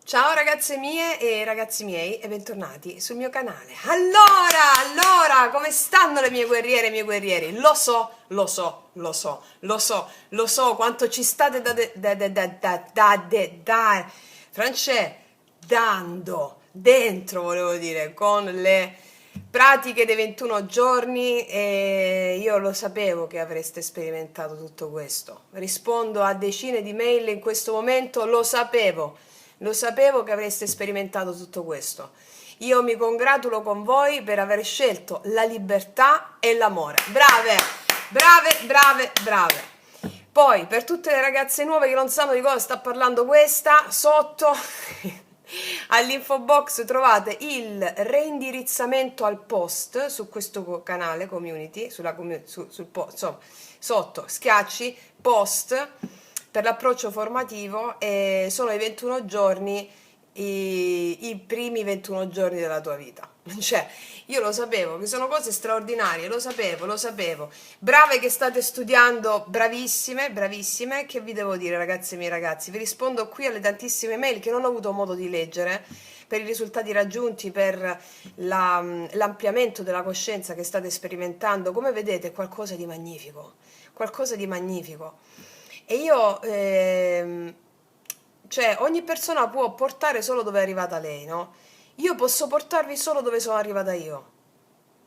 Ciao ragazze mie e ragazzi miei e bentornati sul mio canale. Allora, come stanno le mie guerriere e i miei guerrieri? Lo so quanto ci state Francè, dando, dentro volevo dire, con le pratiche dei 21 giorni e io lo sapevo che avreste sperimentato tutto questo. Rispondo a decine di mail in questo momento, lo sapevo che avreste sperimentato tutto questo. Io mi congratulo con voi per aver scelto la libertà e l'amore. Brave, brave. Poi, per tutte le ragazze nuove che non sanno di cosa sta parlando questa, sotto all'info box trovate il reindirizzamento al post su questo canale community, sul post, insomma, sotto schiacci post per l'approccio formativo e sono i 21 giorni, i primi 21 giorni della tua vita. Cioè, io lo sapevo, che sono cose straordinarie, lo sapevo. Brave che state studiando, bravissime, che vi devo dire ragazzi e miei ragazzi? Vi rispondo qui alle tantissime mail che non ho avuto modo di leggere, per i risultati raggiunti, per l'ampliamento della coscienza che state sperimentando. Come vedete, qualcosa di magnifico. E io, cioè, ogni persona può portare solo dove è arrivata lei, no? Io posso portarvi solo dove sono arrivata io.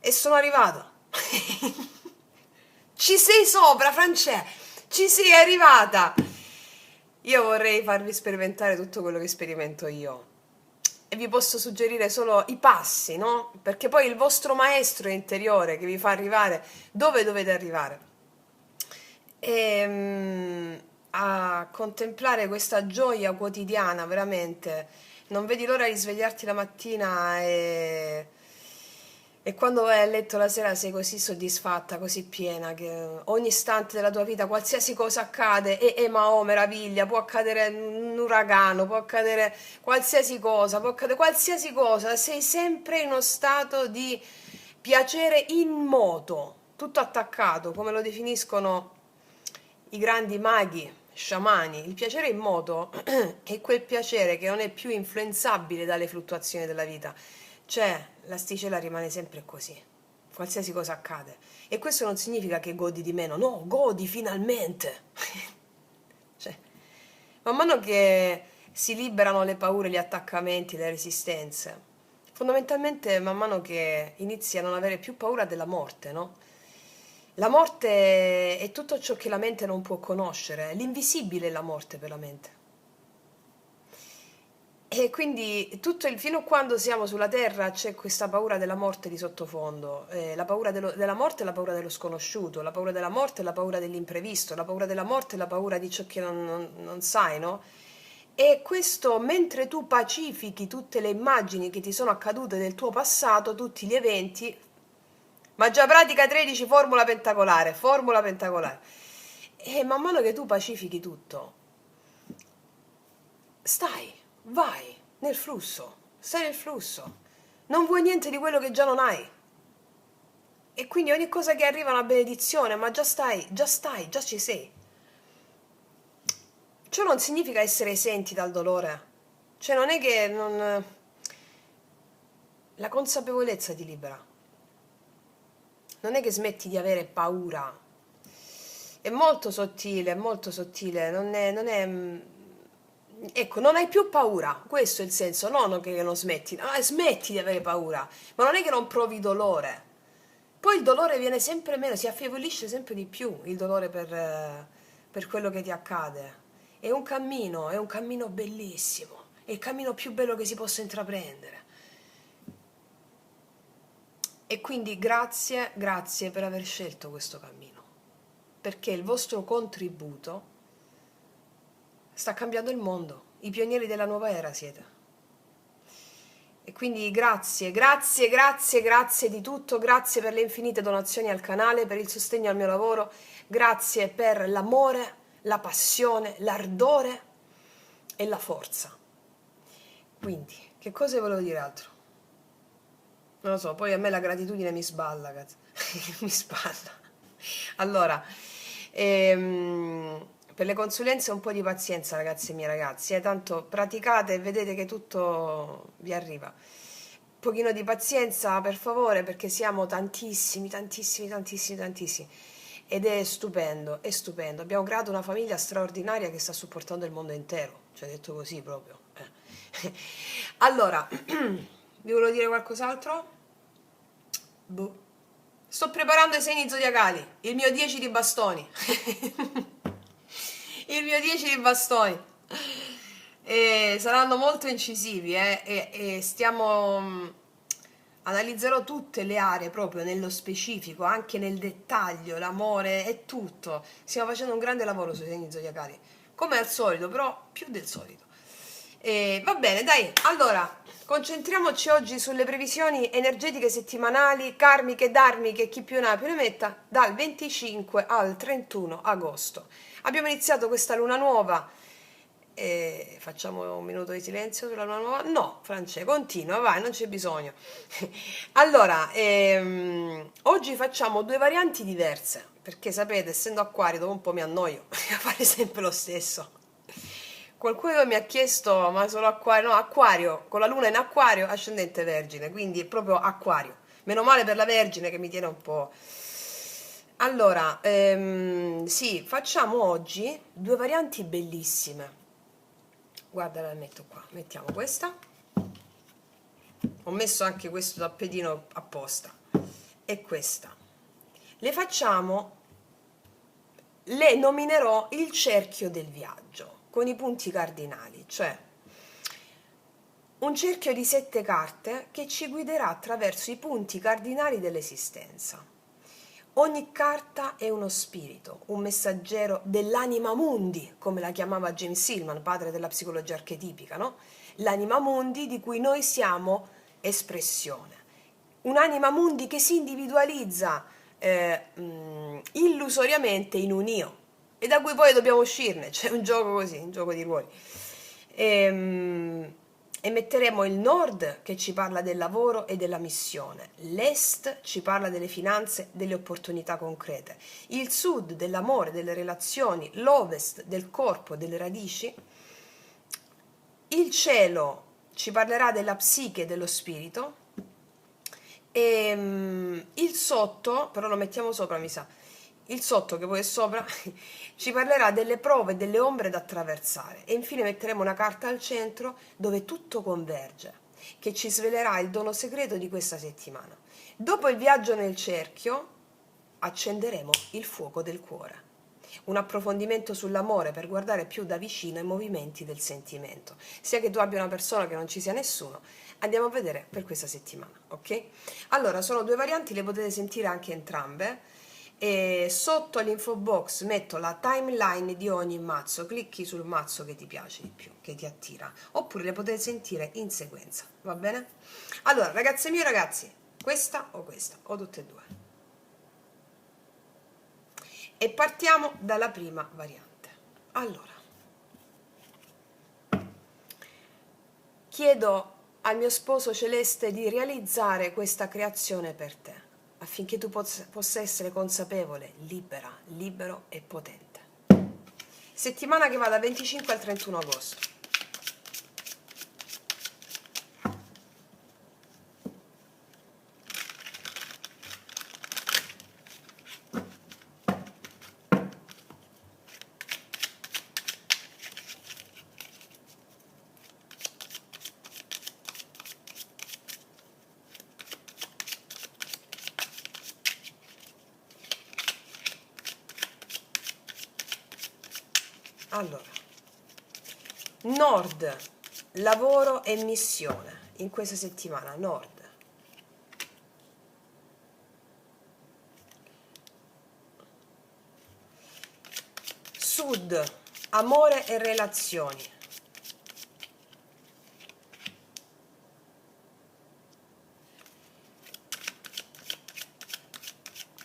E sono arrivata. Ci sei sopra, Francè! Ci sei arrivata! Io vorrei farvi sperimentare tutto quello che sperimento io. E vi posso suggerire solo i passi, no? Perché poi il vostro maestro interiore che vi fa arrivare dove dovete arrivare. A contemplare questa gioia quotidiana, veramente. Non vedi l'ora di svegliarti la mattina e quando vai a letto la sera sei così soddisfatta, così piena, che ogni istante della tua vita, qualsiasi cosa accade, ma oh meraviglia, può accadere un uragano, può accadere qualsiasi cosa, sei sempre in uno stato di piacere immoto, tutto attaccato, come lo definiscono i grandi maghi, sciamani. Il piacere immoto è quel piacere che non è più influenzabile dalle fluttuazioni della vita. Cioè, l'asticella rimane sempre così, qualsiasi cosa accade. E questo non significa che godi di meno, no, godi finalmente. Cioè, man mano che si liberano le paure, gli attaccamenti, le resistenze, fondamentalmente man mano che inizi a non avere più paura della morte, no? La morte è tutto ciò che la mente non può conoscere, l'invisibile è la morte per la mente. E quindi fino a quando siamo sulla Terra c'è questa paura della morte di sottofondo, la paura della morte è la paura dello sconosciuto, la paura della morte è la paura dell'imprevisto, la paura della morte è la paura di ciò che non sai, no? E questo mentre tu pacifichi tutte le immagini che ti sono accadute del tuo passato, tutti gli eventi, Magia pratica 13, formula pentacolare. E man mano che tu pacifichi tutto, vai nel flusso, stai nel flusso. Non vuoi niente di quello che già non hai. E quindi ogni cosa che arriva è una benedizione, ma già ci sei. Ciò non significa essere esenti dal dolore. Cioè non è che non... La consapevolezza ti libera. Non è che smetti di avere paura. È molto sottile, ecco, non hai più paura, questo è il senso, non che non smetti, no, smetti di avere paura, ma non è che non provi dolore. Poi il dolore viene sempre meno, si affievolisce sempre di più il dolore per quello che ti accade. È un cammino bellissimo, è il cammino più bello che si possa intraprendere. E quindi grazie per aver scelto questo cammino, perché il vostro contributo sta cambiando il mondo, i pionieri della nuova era siete. E quindi grazie di tutto, grazie per le infinite donazioni al canale, per il sostegno al mio lavoro, grazie per l'amore, la passione, l'ardore e la forza. Quindi, che cosa volevo dire altro? Non lo so, poi a me la gratitudine mi sballa, cazzo. Mi sballa. Allora, Per le consulenze un po' di pazienza, ragazze mie, ragazzi, tanto praticate e vedete che tutto vi arriva. Un pochino di pazienza, per favore, perché siamo tantissimi, tantissimi, tantissimi, tantissimi. Ed è stupendo, è stupendo. Abbiamo creato una famiglia straordinaria che sta supportando il mondo intero, cioè detto così proprio. Allora, vi volevo dire qualcos'altro? Boh. Sto preparando i segni zodiacali, il mio 10 di bastoni. Il mio 10 di bastoni. E saranno molto incisivi, e analizzerò tutte le aree proprio nello specifico, anche nel dettaglio, l'amore e tutto. Stiamo facendo un grande lavoro sui segni zodiacali, come al solito, però più del solito. E va bene, dai, allora concentriamoci oggi sulle previsioni energetiche settimanali, karmiche, dharmiche, chi più ne ha più ne metta, dal 25 al 31 agosto. Abbiamo iniziato questa luna nuova. Facciamo un minuto di silenzio sulla luna nuova? No, France, continua, vai, non c'è bisogno. Allora, oggi facciamo due varianti diverse, perché sapete, essendo acquario, dopo un po' mi annoio a fare sempre lo stesso. Qualcuno mi ha chiesto, ma solo acquario? No, acquario, con la luna in acquario, ascendente vergine, quindi è proprio acquario. Meno male per la vergine che mi tiene un po'. Allora, sì, facciamo oggi due varianti bellissime. Guarda, la metto qua, mettiamo questa. Ho messo anche questo tappetino apposta. E questa. Le facciamo, le nominerò il cerchio del viaggio, con i punti cardinali, cioè un cerchio di 7 carte che ci guiderà attraverso i punti cardinali dell'esistenza. Ogni carta è uno spirito, un messaggero dell'anima mundi, come la chiamava James Hillman, padre della psicologia archetipica, no? L'anima mundi di cui noi siamo espressione. Un'anima mundi che si individualizza illusoriamente in un io, e da cui poi dobbiamo uscirne, c'è un gioco così, un gioco di ruoli. E metteremo il nord che ci parla del lavoro e della missione, l'est ci parla delle finanze, delle opportunità concrete, il sud dell'amore, delle relazioni, l'ovest del corpo, delle radici, il cielo ci parlerà della psiche e dello spirito, e il sotto, però lo mettiamo sopra mi sa, il sotto che poi è sopra ci parlerà delle prove e delle ombre da attraversare, e infine metteremo una carta al centro dove tutto converge, che ci svelerà il dono segreto di questa settimana. Dopo il viaggio nel cerchio accenderemo il fuoco del cuore, un approfondimento sull'amore per guardare più da vicino i movimenti del sentimento, sia che tu abbia una persona che non ci sia nessuno. Andiamo a vedere per questa settimana, ok? Allora, sono due varianti, le potete sentire anche entrambe. E sotto all'info box metto la timeline di ogni mazzo, clicchi sul mazzo che ti piace di più, che ti attira, oppure le potete sentire in sequenza, va bene? Allora, ragazze mie, ragazzi, questa o tutte e due? E partiamo dalla prima variante. Allora, chiedo al mio sposo celeste di realizzare questa creazione per te, affinché tu possa essere consapevole, libera, libero e potente. Settimana che va dal 25 al 31 agosto. Allora, nord, lavoro e missione in questa settimana, nord. Sud, amore e relazioni.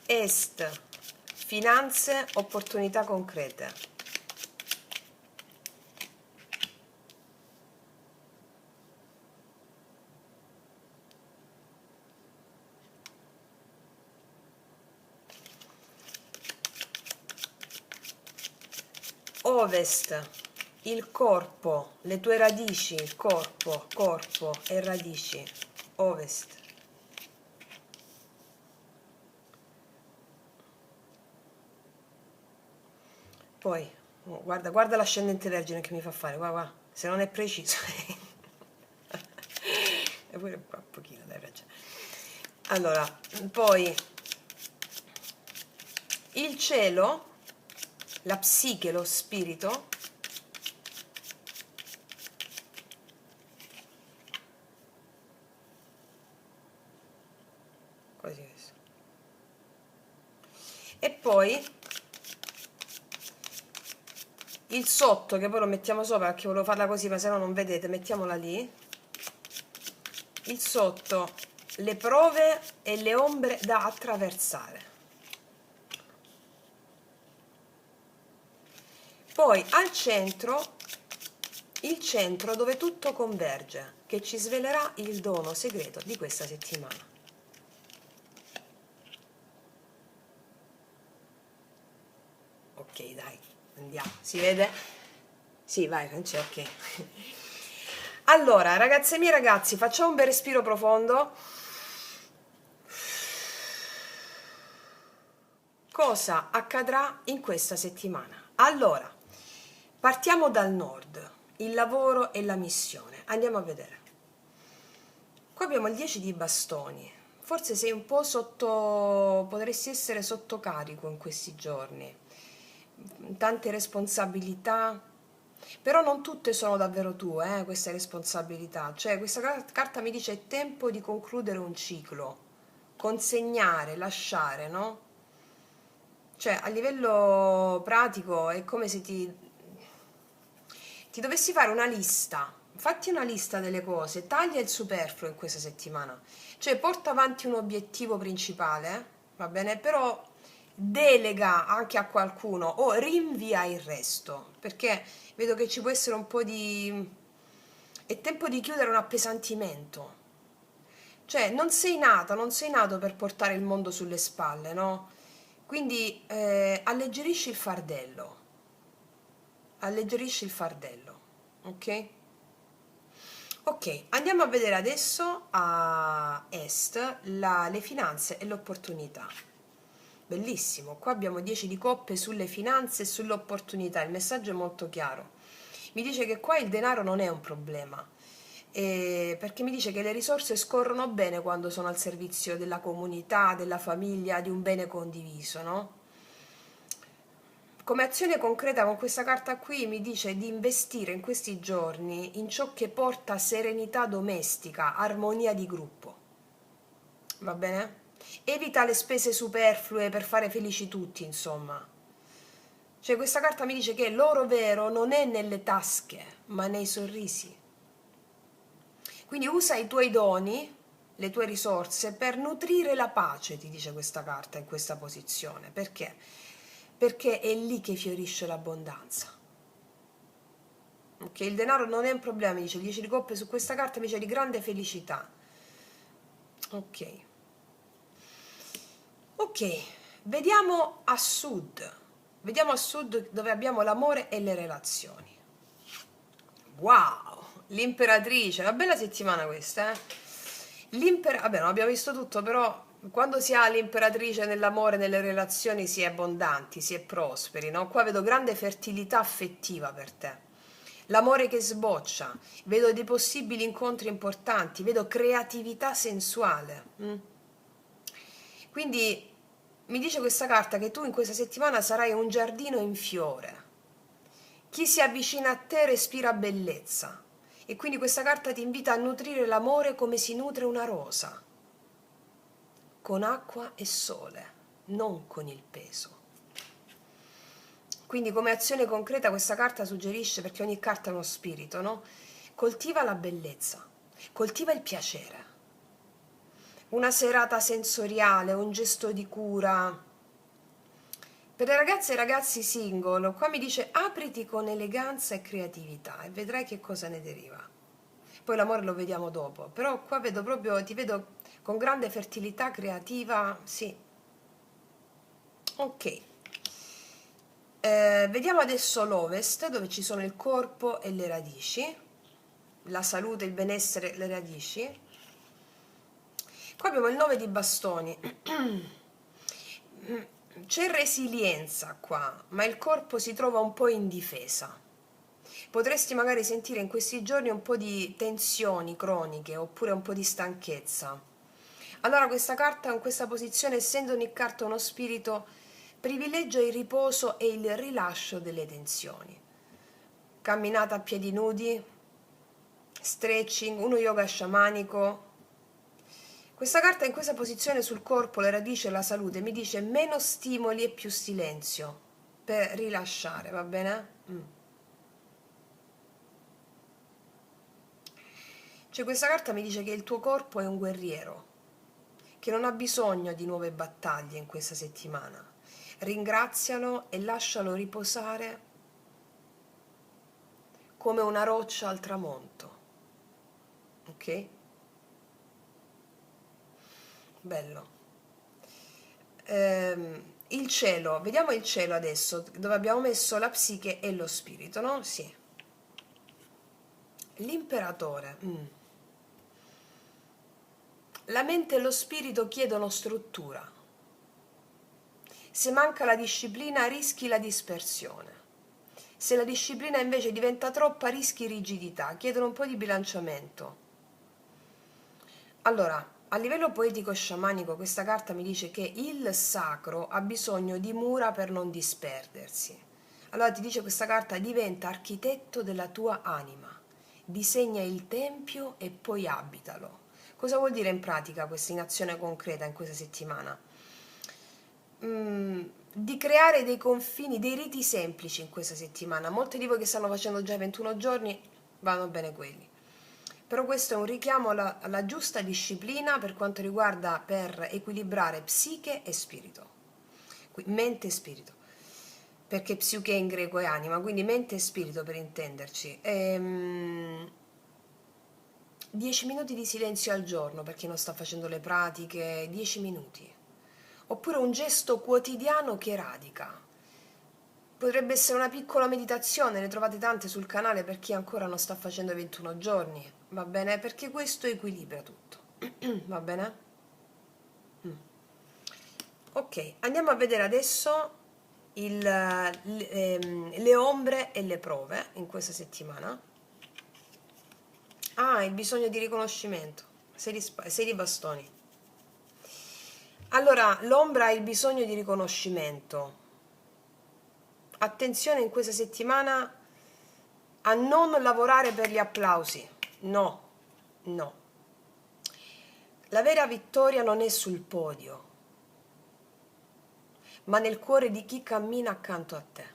Est, finanze, opportunità concrete. ovest, il corpo, le tue radici, corpo, corpo e radici, ovest. Poi, guarda, guarda l'ascendente Vergine che mi fa fare, guarda, se non è preciso. E pure qua un pochino, dai, ragione. Allora, poi il cielo, la psiche, lo spirito, così questo. E poi il sotto, che poi lo mettiamo sopra perché volevo farla così, ma se no non vedete, mettiamola lì. Il sotto, le prove e le ombre da attraversare. Poi al centro, il centro dove tutto converge, che ci svelerà il dono segreto di questa settimana. Ok, dai, andiamo. Si vede? Sì, vai, non c'è, ok. Allora, ragazze mie, ragazzi, facciamo un bel respiro profondo. Cosa accadrà in questa settimana? Allora, partiamo dal nord, il lavoro e la missione. Andiamo a vedere. Qua abbiamo il 10 di bastoni. Forse sei un po' sotto, potresti essere sotto carico in questi giorni. Tante responsabilità, però non tutte sono davvero tue, queste responsabilità. Cioè, questa carta mi dice è tempo di concludere un ciclo, consegnare, lasciare, no? Cioè, a livello pratico è come se ti dovessi fare una lista. Fatti una lista delle cose, taglia il superfluo in questa settimana. Cioè, porta avanti un obiettivo principale, va bene? Però delega anche a qualcuno o rinvia il resto, perché vedo che ci può essere un po' di... È tempo di chiudere un appesantimento. Cioè, non sei nato per portare il mondo sulle spalle, no? Quindi alleggerisci il fardello, ok? Ok, andiamo a vedere adesso a est le finanze e l'opportunità. Bellissimo, qua abbiamo 10 di coppe sulle finanze e sull'opportunità, il messaggio è molto chiaro. Mi dice che qua il denaro non è un problema, perché mi dice che le risorse scorrono bene quando sono al servizio della comunità, della famiglia, di un bene condiviso, no? Come azione concreta con questa carta qui mi dice di investire in questi giorni in ciò che porta serenità domestica, armonia di gruppo. Va bene? Evita le spese superflue per fare felici tutti, insomma. Cioè questa carta mi dice che l'oro vero non è nelle tasche, ma nei sorrisi. Quindi usa i tuoi doni, le tue risorse per nutrire la pace, ti dice questa carta in questa posizione. Perché? Perché è lì che fiorisce l'abbondanza. Ok, il denaro non è un problema, mi dice il 10 di coppe su questa carta, mi dice di grande felicità. Ok. Ok, vediamo a sud. Vediamo a sud dove abbiamo l'amore e le relazioni. Wow, l'imperatrice, una bella settimana questa, eh? Vabbè, non abbiamo visto tutto, però quando si ha l'imperatrice nell'amore, nelle relazioni, si è abbondanti, si è prosperi, no? Qua vedo grande fertilità affettiva per te. L'amore che sboccia, vedo dei possibili incontri importanti, vedo creatività sensuale. Quindi mi dice questa carta che tu in questa settimana sarai un giardino in fiore. Chi si avvicina a te respira bellezza. E quindi questa carta ti invita a nutrire l'amore come si nutre una rosa, con acqua e sole, non con il peso. Quindi come azione concreta questa carta suggerisce, perché ogni carta è uno spirito, no? Coltiva la bellezza, coltiva il piacere. Una serata sensoriale, un gesto di cura. Per le ragazze e i ragazzi single, qua mi dice apriti con eleganza e creatività e vedrai che cosa ne deriva. Poi l'amore lo vediamo dopo, però qua vedo proprio, ti vedo con grande fertilità creativa, sì. Ok. Vediamo adesso l'Ovest, dove ci sono il corpo e le radici, la salute, il benessere, le radici. Qua abbiamo il 9 di bastoni. C'è resilienza qua, ma il corpo si trova un po' in difesa. Potresti magari sentire in questi giorni un po' di tensioni croniche oppure un po' di stanchezza. Allora questa carta in questa posizione, essendo ogni carta uno spirito, privilegia il riposo e il rilascio delle tensioni. Camminata a piedi nudi, stretching, uno yoga sciamanico. Questa carta in questa posizione sul corpo, le radici e la salute mi dice meno stimoli e più silenzio per rilasciare, va bene? Cioè questa carta mi dice che il tuo corpo è un guerriero, che non ha bisogno di nuove battaglie in questa settimana. Ringrazialo e lascialo riposare come una roccia al tramonto. Ok? Bello. Il cielo, vediamo il cielo adesso, dove abbiamo messo la psiche e lo spirito, no? Sì. L'imperatore. La mente e lo spirito chiedono struttura. Se manca la disciplina, rischi la dispersione. Se la disciplina invece diventa troppa, rischi rigidità. Chiedono un po' di bilanciamento. Allora, a livello poetico e sciamanico, questa carta mi dice che il sacro ha bisogno di mura per non disperdersi. Allora ti dice questa carta: diventa architetto della tua anima, disegna il tempio e poi abitalo. Cosa vuol dire in pratica questa in azione concreta in questa settimana? Di creare dei confini, dei riti semplici in questa settimana. Molti di voi che stanno facendo già i 21 giorni vanno bene quelli. Però questo è un richiamo alla giusta disciplina per quanto riguarda per equilibrare psiche e spirito, mente e spirito, perché psiche in greco è anima, quindi mente e spirito per intenderci. 10 minuti di silenzio al giorno per chi non sta facendo le pratiche, 10 minuti. Oppure un gesto quotidiano che radica. Potrebbe essere una piccola meditazione, ne trovate tante sul canale per chi ancora non sta facendo i 21 giorni, va bene? Perché questo equilibra tutto, va bene? Ok, andiamo a vedere adesso le ombre e le prove in questa settimana. Ah, il bisogno di riconoscimento, 6 di bastoni. Allora, l'ombra ha il bisogno di riconoscimento. Attenzione in questa settimana a non lavorare per gli applausi. No, no. La vera vittoria non è sul podio, ma nel cuore di chi cammina accanto a te.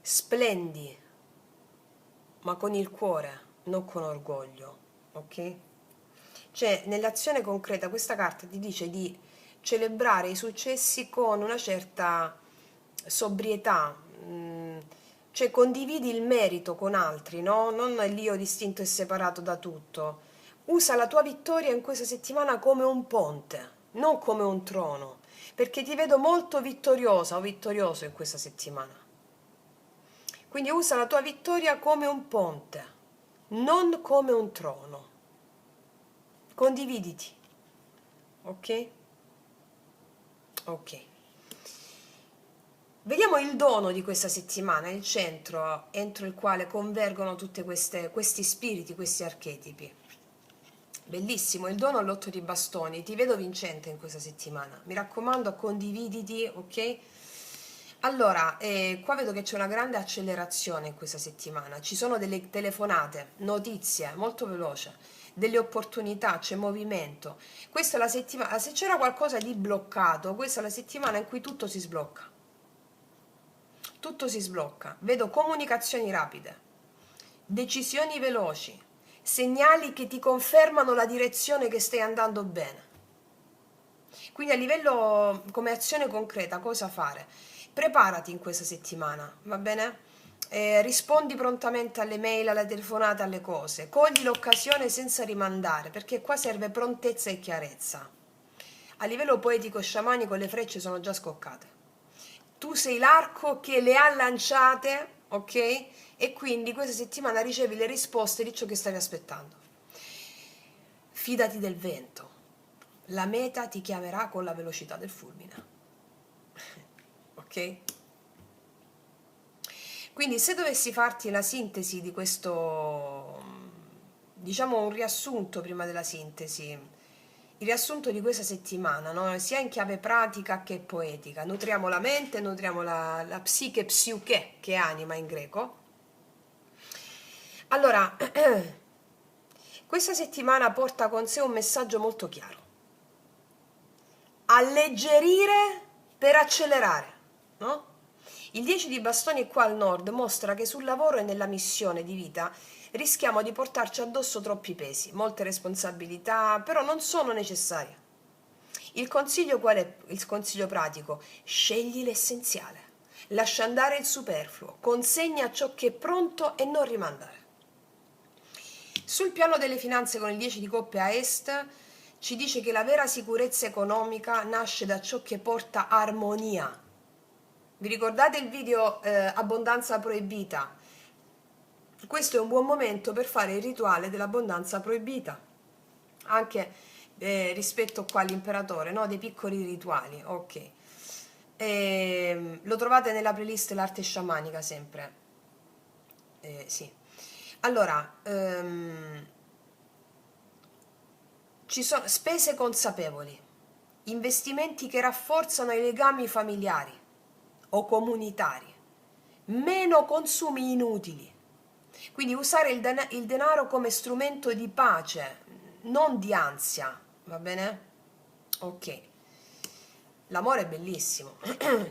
Splendi, ma con il cuore, non con orgoglio, ok? Cioè, nell'azione concreta questa carta ti dice di celebrare i successi con una certa sobrietà, cioè condividi il merito con altri, no? Non l'io distinto e separato da tutto. Usa la tua vittoria in questa settimana come un ponte, non come un trono, perché ti vedo molto vittoriosa o vittorioso in questa settimana. Quindi usa la tua vittoria come un ponte, non come un trono. Condividiti, ok? Ok. Vediamo il dono di questa settimana, il centro entro il quale convergono tutti questi spiriti, questi archetipi. Bellissimo, il dono all'8 di bastoni, ti vedo vincente in questa settimana. Mi raccomando, condividiti, ok? Allora, qua vedo che c'è una grande accelerazione in questa settimana, ci sono delle telefonate, notizie, molto veloce, delle opportunità, c'è movimento. Questa è la settimana, se c'era qualcosa di bloccato, questa è la settimana in cui tutto si sblocca. Tutto si sblocca, vedo comunicazioni rapide, decisioni veloci, segnali che ti confermano la direzione che stai andando bene. Quindi a livello come azione concreta cosa fare? Preparati in questa settimana, va bene? Rispondi prontamente alle mail, alle telefonate, alle cose. Cogli l'occasione senza rimandare, perché qua serve prontezza e chiarezza. A livello poetico e sciamanico le frecce sono già scoccate. tu sei l'arco che le ha lanciate, ok? E quindi questa settimana ricevi le risposte di ciò che stavi aspettando. Fidati del vento, la meta ti chiamerà con la velocità del fulmine, ok? Quindi se dovessi farti la sintesi di questo, diciamo un riassunto prima della sintesi, il riassunto di questa settimana, no? Sia in chiave pratica che poetica, nutriamo la mente, nutriamo la psiche, psiuche, che è anima in greco. Allora, questa settimana porta con sé un messaggio molto chiaro: alleggerire per accelerare, no? Il 10 di bastoni qua al nord mostra che sul lavoro e nella missione di vita rischiamo di portarci addosso troppi pesi, molte responsabilità, però non sono necessarie. Il consiglio qual è? Il consiglio pratico: scegli l'essenziale, lascia andare il superfluo, consegna ciò che è pronto e non rimandare. Sul piano delle finanze con il 10 di coppe a est ci dice che la vera sicurezza economica nasce da ciò che porta armonia. Vi ricordate il video abbondanza proibita? Questo è un buon momento per fare il rituale dell'abbondanza proibita, anche rispetto qua all'imperatore, no? Dei piccoli rituali, ok. Lo trovate nella playlist l'arte sciamanica sempre, sì. Allora, ci sono spese consapevoli, investimenti che rafforzano i legami familiari o comunitari, meno consumi inutili. Quindi usare il denaro come strumento di pace, non di ansia, va bene? Ok. L'amore è bellissimo,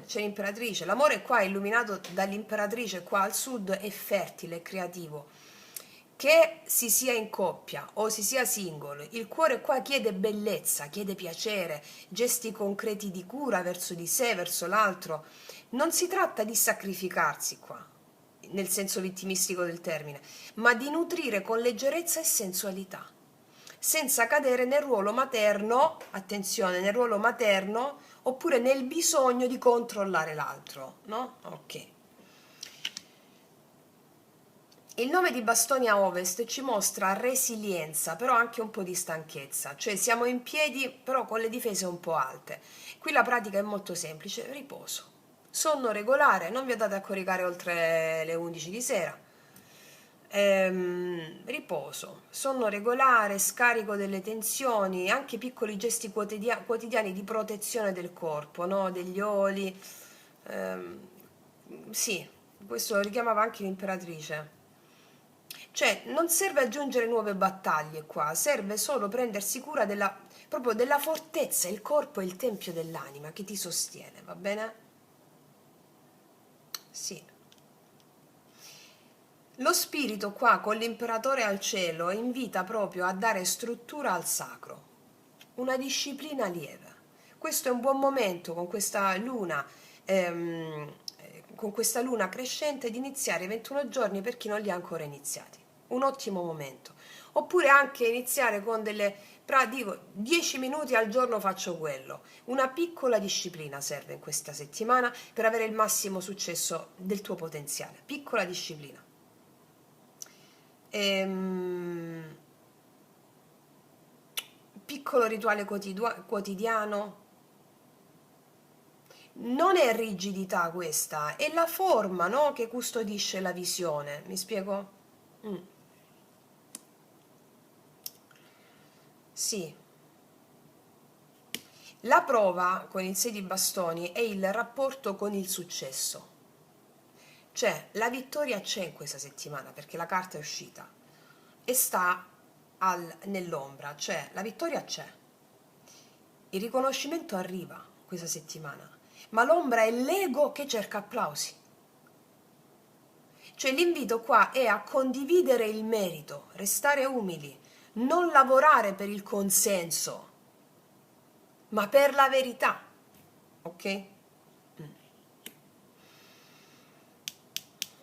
c'è l'imperatrice, l'amore qua è illuminato dall'imperatrice qua al sud, è fertile, è creativo. Che si sia in coppia o si sia single, il cuore qua chiede bellezza, chiede piacere, gesti concreti di cura verso di sé, verso l'altro. Non si tratta di sacrificarsi qua, nel senso vittimistico del termine, ma di nutrire con leggerezza e sensualità, senza cadere nel ruolo materno, attenzione, nel ruolo materno, oppure nel bisogno di controllare l'altro, no? Ok. Il 9 di bastoni a ovest ci mostra resilienza, però anche un po' di stanchezza, cioè siamo in piedi però con le difese un po' alte. Qui la pratica è molto semplice: riposo, sonno regolare, non vi andate a coricare oltre le 11 di sera, riposo, sonno regolare, scarico delle tensioni, anche piccoli gesti quotidiani di protezione del corpo, no? Degli oli, sì, questo lo richiamava anche l'imperatrice. Cioè, non serve aggiungere nuove battaglie qua, serve solo prendersi cura proprio della fortezza. Il corpo è il tempio dell'anima che ti sostiene, va bene? Sì. Lo spirito qua con l'imperatore al cielo invita proprio a dare struttura al sacro, una disciplina lieve. Questo è un buon momento con questa luna crescente, di iniziare i 21 giorni per chi non li ha ancora iniziati. Un ottimo momento. Oppure anche iniziare con dico 10 minuti al giorno faccio quello. Una piccola disciplina serve in questa settimana per avere il massimo successo del tuo potenziale. Piccola disciplina. Piccolo rituale quotidiano. Non è rigidità questa, è la forma, no? Che custodisce la visione. Mi spiego? Sì. La prova con il 6 di bastoni è il rapporto con il successo. Cioè, la vittoria c'è in questa settimana perché la carta è uscita e sta nell'ombra, cioè la vittoria c'è. Il riconoscimento arriva questa settimana, ma l'ombra è l'ego che cerca applausi. Cioè l'invito qua è a condividere il merito, restare umili, non lavorare per il consenso, ma per la verità, ok?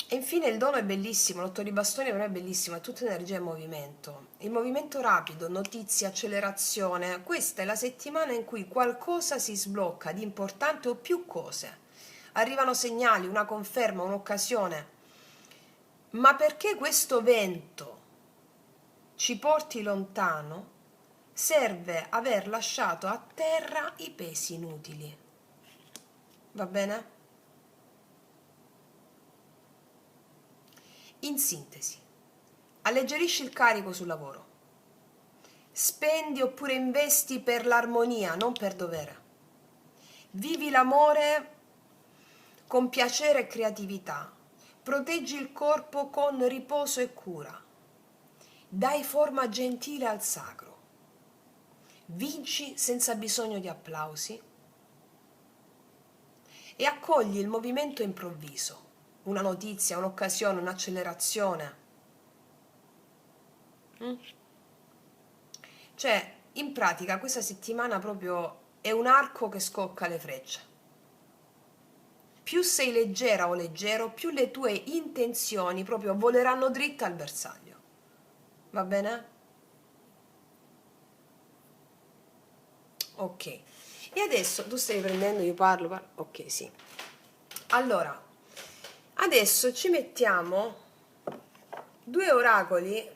E infine il dono è bellissimo, l'8 di bastoni per me è bellissimo, è tutta energia e movimento. Il movimento rapido, notizie, accelerazione, questa è la settimana in cui qualcosa si sblocca di importante o più cose. arrivano segnali, una conferma, un'occasione, ma perché questo vento ci porti lontano, serve aver lasciato a terra i pesi inutili. Va bene? In sintesi, alleggerisci il carico sul lavoro. Spendi oppure investi per l'armonia, non per dovere. Vivi l'amore con piacere e creatività. Proteggi il corpo con riposo e cura. Dai forma gentile al sacro. Vinci senza bisogno di applausi e accogli il movimento improvviso, una notizia, un'occasione, un'accelerazione. Cioè, in pratica questa settimana proprio è un arco che scocca le frecce. Più sei leggera o leggero, più le tue intenzioni proprio voleranno dritte al bersaglio. Va bene? Ok. E adesso tu stai prendendo, io parlo. Ok, sì. Allora, adesso ci mettiamo due oracoli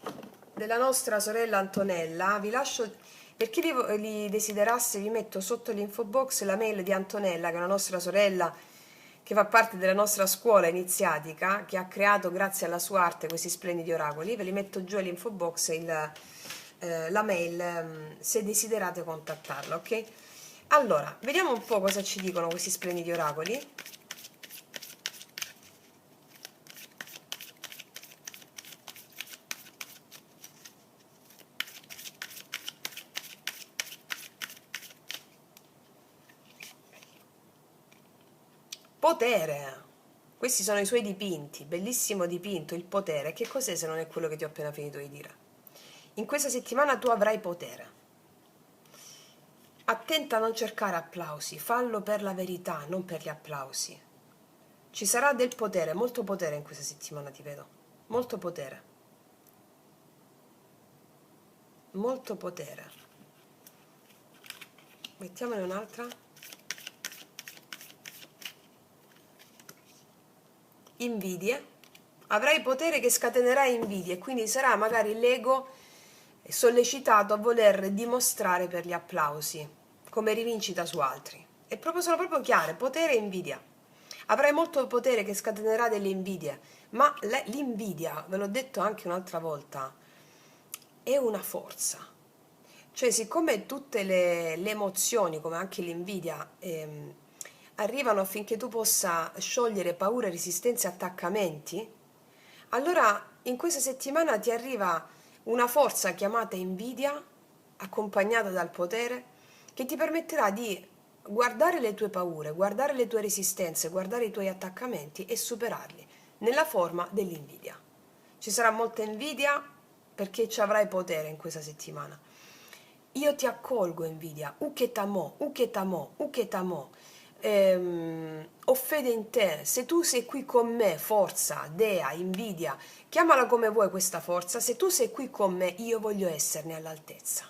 della nostra sorella Antonella. Vi lascio, per chi li desiderasse, vi metto sotto l'info box la mail di Antonella, che è una nostra sorella che fa parte della nostra scuola iniziatica, che ha creato grazie alla sua arte questi splendidi oracoli. Ve li metto giù all'info box la mail se desiderate contattarla, ok? Allora, vediamo un po' cosa ci dicono questi splendidi oracoli. Potere. Questi sono i suoi dipinti, bellissimo dipinto, il potere. Che cos'è se non è quello che ti ho appena finito di dire? In questa settimana tu avrai potere. Attenta a non cercare applausi, fallo per la verità, non per gli applausi. Ci sarà del potere, molto potere in questa settimana, ti vedo. Molto potere. Molto potere. Mettiamone un'altra. Invidie. Avrai potere che scatenerà invidie, quindi sarà magari l'ego sollecitato a voler dimostrare per gli applausi, come rivincita su altri. Sono proprio chiare, potere e invidia. Avrai molto potere che scatenerà delle invidie, ma l'invidia, ve l'ho detto anche un'altra volta, è una forza. Cioè, siccome tutte le emozioni, come anche l'invidia, arrivano affinché tu possa sciogliere paure, resistenze e attaccamenti, allora in questa settimana ti arriva una forza chiamata invidia, accompagnata dal potere, che ti permetterà di guardare le tue paure, guardare le tue resistenze, guardare i tuoi attaccamenti e superarli nella forma dell'invidia. Ci sarà molta invidia perché ci avrai potere in questa settimana. Io ti accolgo, invidia, uketamo, uketamo, uketamo. Ho fede in te, se tu sei qui con me, forza, dea, invidia, chiamala come vuoi questa forza, se tu sei qui con me, io voglio esserne all'altezza.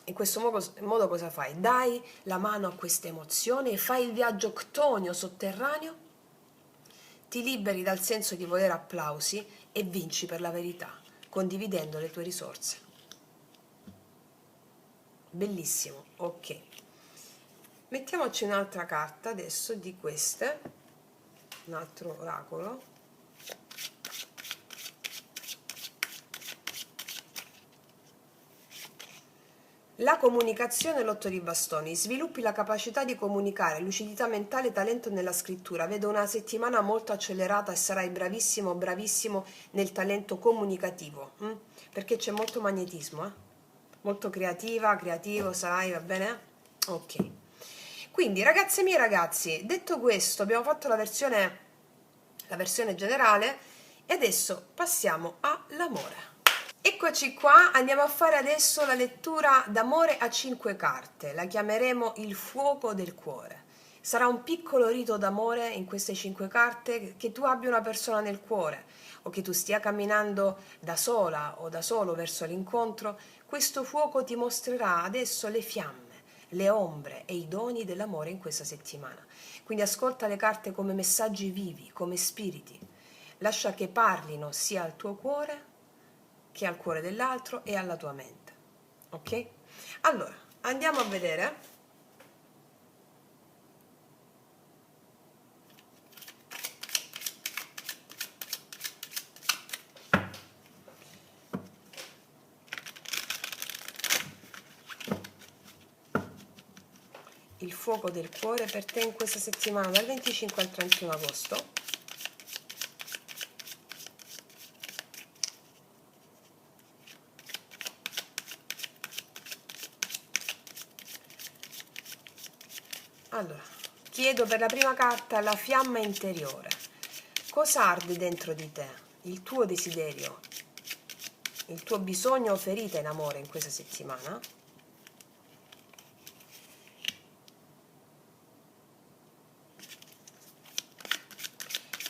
In questo modo cosa fai? Dai la mano a questa emozione e fai il viaggio ctonio sotterraneo, ti liberi dal senso di volere applausi e vinci per la verità, condividendo le tue risorse. Bellissimo, ok. Mettiamoci un'altra carta adesso di queste, un altro oracolo. La comunicazione, l'otto di bastoni. Sviluppi la capacità di comunicare, lucidità mentale, talento nella scrittura. Vedo una settimana molto accelerata e sarai bravissimo, bravissimo nel talento comunicativo, perché c'è molto magnetismo, molto creativa, creativo sarai, va bene? Ok. Quindi ragazze mie ragazzi, detto questo, abbiamo fatto la versione generale e adesso passiamo all'amore. Eccoci qua, andiamo a fare adesso la lettura d'amore a 5 carte, la chiameremo il fuoco del cuore. Sarà un piccolo rito d'amore in queste 5 carte, che tu abbia una persona nel cuore o che tu stia camminando da sola o da solo verso l'incontro, questo fuoco ti mostrerà adesso le fiamme, le ombre e i doni dell'amore in questa settimana. Quindi ascolta le carte come messaggi vivi, come spiriti. Lascia che parlino sia al tuo cuore che al cuore dell'altro e alla tua mente. Ok? Allora, andiamo a vedere. Il fuoco del cuore per te in questa settimana dal 25 al 31 agosto. Allora, chiedo per la prima carta la fiamma interiore. Cosa arde dentro di te? Il tuo desiderio, il tuo bisogno o ferita in amore in questa settimana?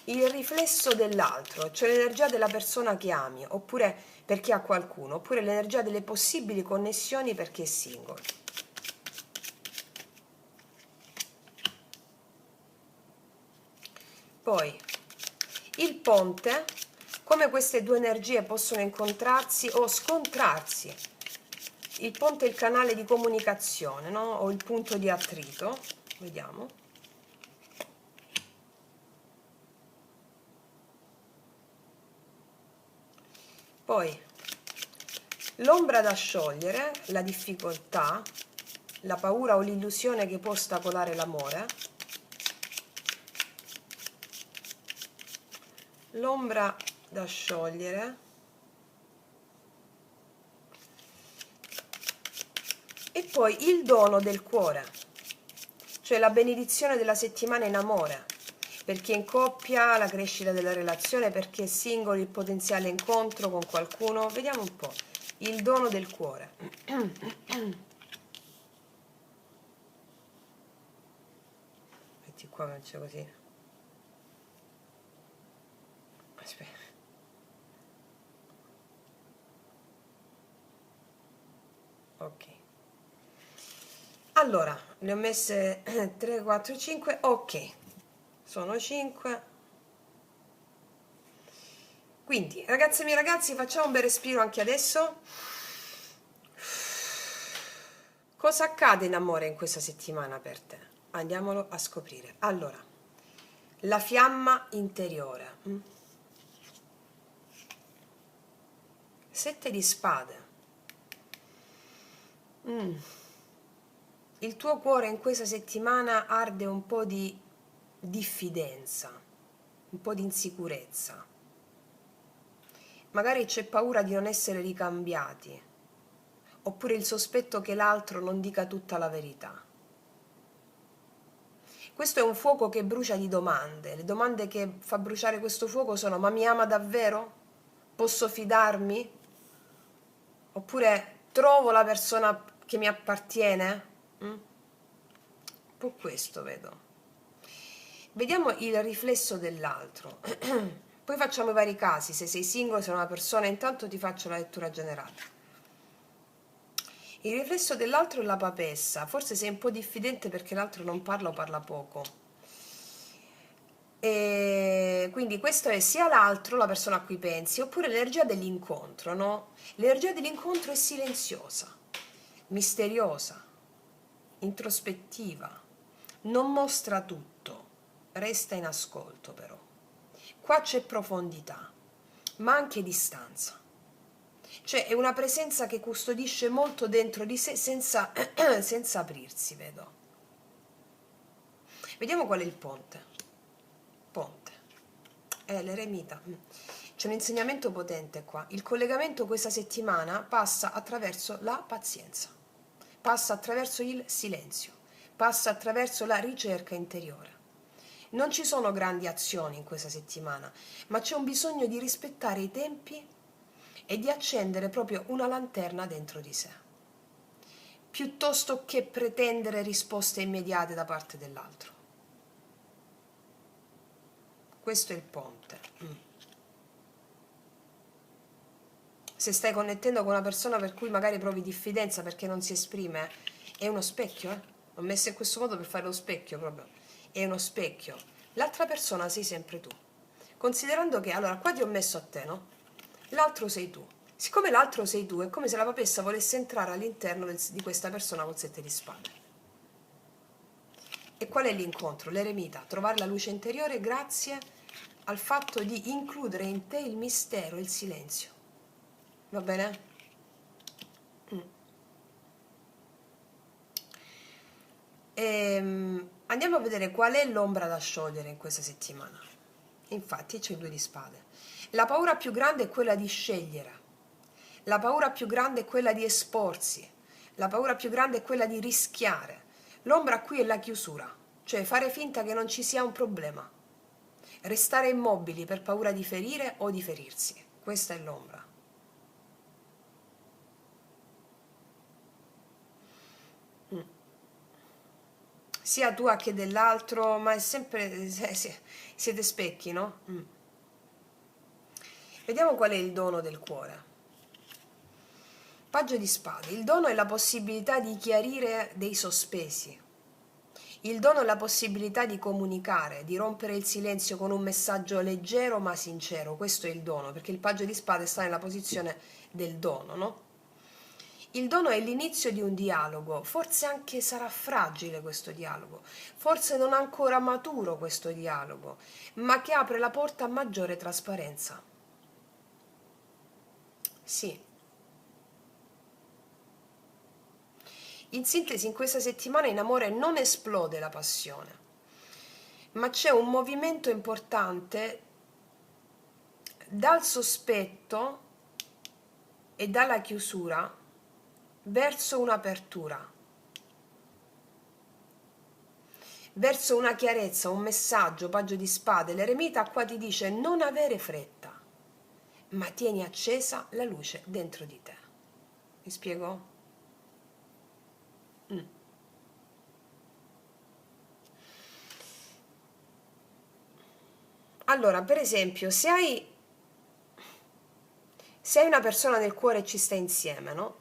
Il riflesso dell'altro, cioè l'energia della persona che ami, oppure perché ha qualcuno, oppure l'energia delle possibili connessioni perché è single. Poi, il ponte, come queste due energie possono incontrarsi o scontrarsi. Il ponte è il canale di comunicazione, no? O il punto di attrito. Vediamo. Poi, l'ombra da sciogliere, la difficoltà, la paura o l'illusione che può ostacolare l'amore. L'ombra da sciogliere e poi il dono del cuore, cioè la benedizione della settimana in amore, per chi è in coppia, la crescita della relazione, per chi è single, il potenziale incontro con qualcuno. Vediamo un po', il dono del cuore. Metti qua, faccio così. Aspetta. Ok. Allora, ne ho messe 3, 4, 5. Ok. Sono 5. Quindi, ragazze e miei ragazzi, facciamo un bel respiro anche adesso. Cosa accade in amore in questa settimana per te? Andiamolo a scoprire. Allora, la fiamma interiore. 7 di spade. Il tuo cuore in questa settimana arde un po' di diffidenza, un po' di insicurezza. Magari c'è paura di non essere ricambiati, oppure il sospetto che l'altro non dica tutta la verità. Questo è un fuoco che brucia di domande. Le domande che fa bruciare questo fuoco sono: ma mi ama davvero? Posso fidarmi? Oppure trovo la persona che mi appartiene? Un po' questo vedo. Vediamo il riflesso dell'altro. Poi facciamo i vari casi. Se sei single, se sei una persona, intanto ti faccio la lettura generale. Il riflesso dell'altro è la papessa. Forse sei un po' diffidente perché l'altro non parla o parla poco. E quindi questo è sia l'altro, la persona a cui pensi, oppure l'energia dell'incontro, no? L'energia dell'incontro è silenziosa, misteriosa, introspettiva, non mostra tutto, resta in ascolto però. Qua c'è profondità, ma anche distanza. Cioè è una presenza che custodisce molto dentro di sé senza, senza aprirsi, vedo. Vediamo qual è il ponte. Ponte. L'eremita. C'è un insegnamento potente qua. Il collegamento questa settimana passa attraverso la pazienza, passa attraverso il silenzio, passa attraverso la ricerca interiore. Non ci sono grandi azioni in questa settimana, ma c'è un bisogno di rispettare i tempi e di accendere proprio una lanterna dentro di sé, piuttosto che pretendere risposte immediate da parte dell'altro. Questo è il ponte. Se stai connettendo con una persona per cui magari provi diffidenza perché non si esprime È uno specchio, eh? L'ho messo in questo modo per fare lo specchio proprio. È uno specchio. L'altra persona sei sempre tu. Considerando che, allora, qua ti ho messo a te, no? L'altro sei tu. Siccome l'altro sei tu, è come se la papessa volesse entrare all'interno di questa persona col 7 di spade. E qual è l'incontro? L'eremita, trovare la luce interiore grazie al fatto di includere in te il mistero e il silenzio. Va bene? Andiamo a vedere qual è l'ombra da sciogliere in questa settimana. Infatti c'è il 2 di spade. La paura più grande è quella di scegliere. La paura più grande è quella di esporsi. La paura più grande è quella di rischiare. L'ombra qui è la chiusura, cioè fare finta che non ci sia un problema. Restare immobili per paura di ferire o di ferirsi. Questa è l'ombra. Sia tua che dell'altro, ma è sempre... siete specchi, no? Vediamo qual è il dono del cuore. Paggio di spade. Il dono è la possibilità di chiarire dei sospesi. Il dono è la possibilità di comunicare, di rompere il silenzio con un messaggio leggero ma sincero. Questo è il dono, perché il paggio di spade sta nella posizione del dono, no? Il dono è l'inizio di un dialogo, forse anche sarà fragile questo dialogo, forse non ancora maturo questo dialogo, ma che apre la porta a maggiore trasparenza. Sì. In sintesi, in questa settimana in amore non esplode la passione, ma c'è un movimento importante dal sospetto e dalla chiusura verso un'apertura, verso una chiarezza, un messaggio. Paggio di spade. L'eremita qua ti dice non avere fretta, ma tieni accesa la luce dentro di te. Mi spiego? Allora, per esempio, se hai una persona nel cuore e ci sta insieme, no?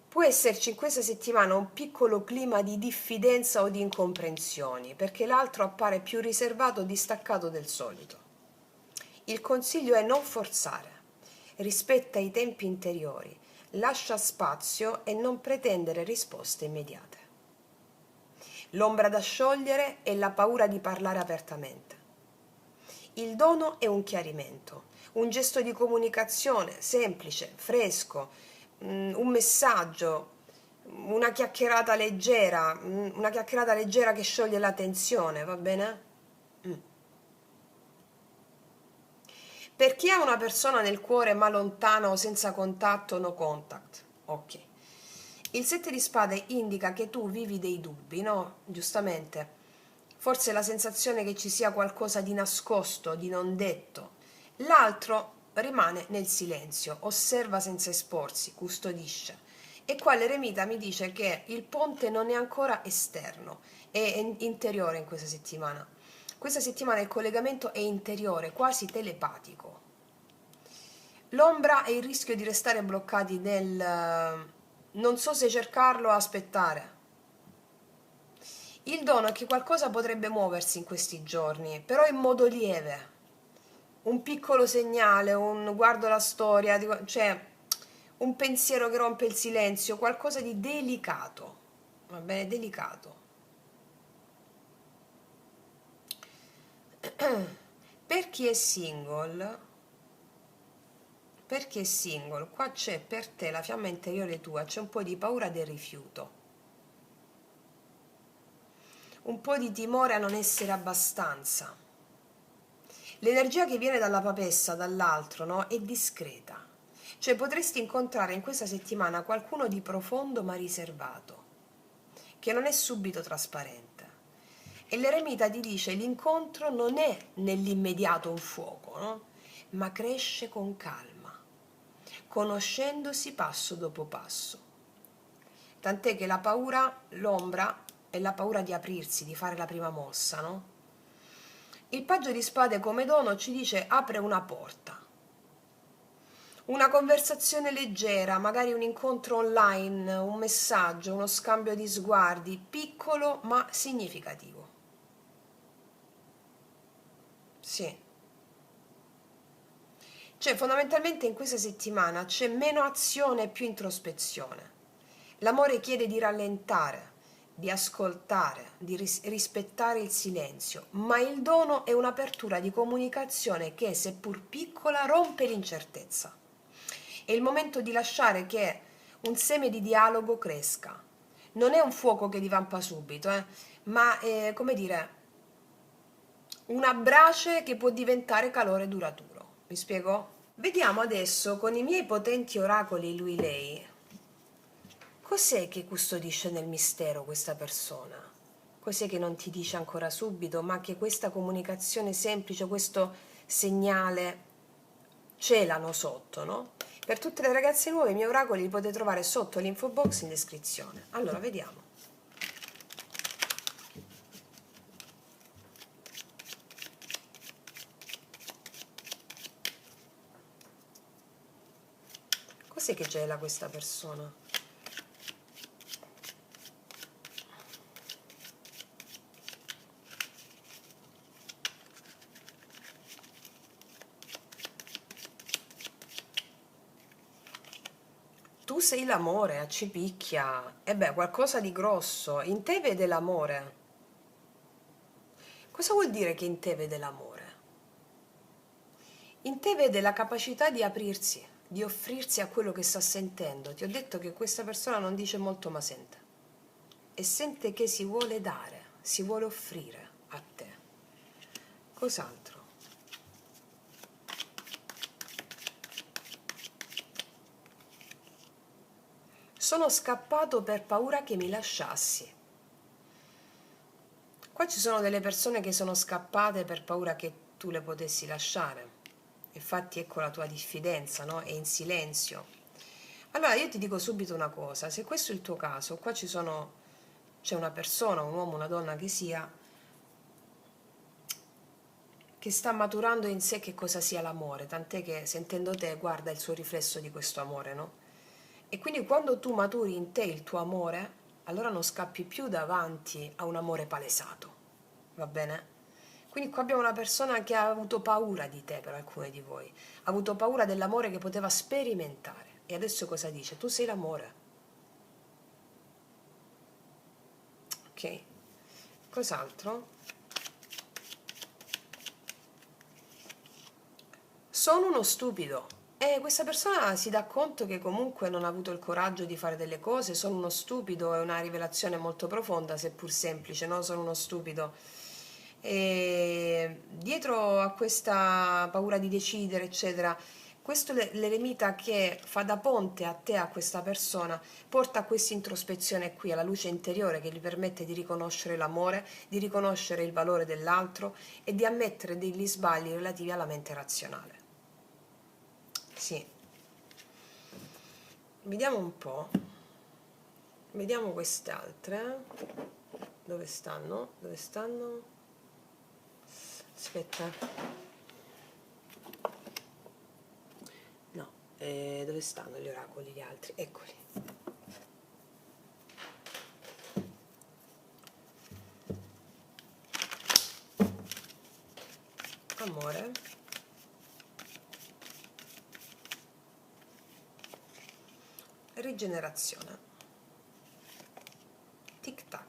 Può esserci in questa settimana un piccolo clima di diffidenza o di incomprensioni, perché l'altro appare più riservato o distaccato del solito. Il consiglio è non forzare, rispetta i tempi interiori, lascia spazio e non pretendere risposte immediate. L'ombra da sciogliere è la paura di parlare apertamente. Il dono è un chiarimento, un gesto di comunicazione semplice, fresco, un messaggio, una chiacchierata leggera che scioglie la tensione, va bene? Per chi ha una persona nel cuore ma lontana o senza contatto, no contact. Ok. Il 7 di spade indica che tu vivi dei dubbi, no? Giustamente. Forse la sensazione che ci sia qualcosa di nascosto, di non detto. L'altro rimane nel silenzio, osserva senza esporsi, custodisce. E qua l'eremita mi dice che il ponte non è ancora esterno, è interiore in questa settimana. Questa settimana il collegamento è interiore, quasi telepatico. L'ombra è il rischio di restare bloccati nel non so se cercarlo o aspettare. Il dono è che qualcosa potrebbe muoversi in questi giorni, però in modo lieve. Un piccolo segnale, un guardo la storia, cioè un pensiero che rompe il silenzio, qualcosa di delicato. Va bene, delicato. Per chi è single, qua c'è per te la fiamma interiore tua, c'è un po' di paura del rifiuto, un po' di timore a non essere abbastanza. L'energia che viene dalla papessa, dall'altro, no, è discreta. Cioè potresti incontrare in questa settimana qualcuno di profondo ma riservato, che non è subito trasparente. E l'eremita ti dice l'incontro non è nell'immediato un fuoco, no? Ma cresce con calma, conoscendosi passo dopo passo. Tant'è che la paura, l'ombra, è la paura di aprirsi, di fare la prima mossa, no? Il paggio di spade come dono ci dice apre una porta Una conversazione leggera, magari un incontro online, un messaggio, uno scambio di sguardi, piccolo ma significativo. Sì. Cioè, fondamentalmente in questa settimana c'è meno azione e più introspezione. L'amore chiede di rallentare, di ascoltare, di rispettare il silenzio, ma il dono è un'apertura di comunicazione che, seppur piccola, rompe l'incertezza. È il momento di lasciare che un seme di dialogo cresca. Non è un fuoco che divampa subito, ma è, come dire, una brace che può diventare calore duraturo. Mi spiego? Vediamo adesso con i miei potenti oracoli lui-lei. Cos'è che custodisce nel mistero questa persona? Cos'è che non ti dice ancora subito, ma che questa comunicazione semplice, questo segnale celano sotto, no? Per tutte le ragazze nuove i miei oracoli li potete trovare sotto l'info box in descrizione. Allora, vediamo. Cos'è che gela questa persona? Tu sei l'amore, accipicchia. E beh, qualcosa di grosso. In te vede l'amore. Cosa vuol dire che in te vede l'amore? In te vede la capacità di aprirsi, di offrirsi a quello che sta sentendo. Ti ho detto che questa persona non dice molto ma sente. E sente che si vuole dare, si vuole offrire a te. Cos'altro? Sono scappato per paura che mi lasciassi. Qua ci sono delle persone che sono scappate per paura che tu le potessi lasciare. Infatti ecco la tua diffidenza, no? È in silenzio. Allora io ti dico subito una cosa, se questo è il tuo caso, qua c'è una persona, un uomo, una donna che sia, che sta maturando in sé che cosa sia l'amore, tant'è che sentendo te guarda il suo riflesso di questo amore, no? E quindi quando tu maturi in te il tuo amore, allora non scappi più davanti a un amore palesato, va bene? Quindi qua abbiamo una persona che ha avuto paura di te per alcune di voi, ha avuto paura dell'amore che poteva sperimentare. E adesso cosa dice? Tu sei l'amore, ok? Cos'altro? Sono uno stupido. E questa persona si dà conto che comunque non ha avuto il coraggio di fare delle cose. Sono uno stupido è una rivelazione molto profonda, seppur semplice, no? Sono uno stupido. E dietro a questa paura di decidere, eccetera, questo l'eremita che fa da ponte a te, a questa persona, porta a questa introspezione qui, alla luce interiore che gli permette di riconoscere l'amore, di riconoscere il valore dell'altro e di ammettere degli sbagli relativi alla mente razionale. Sì, vediamo un po', vediamo queste altre. Dove stanno? Dove stanno? Aspetta. No, dove stanno gli oracoli, gli altri? Eccoli. Amore. Rigenerazione. Tic tac.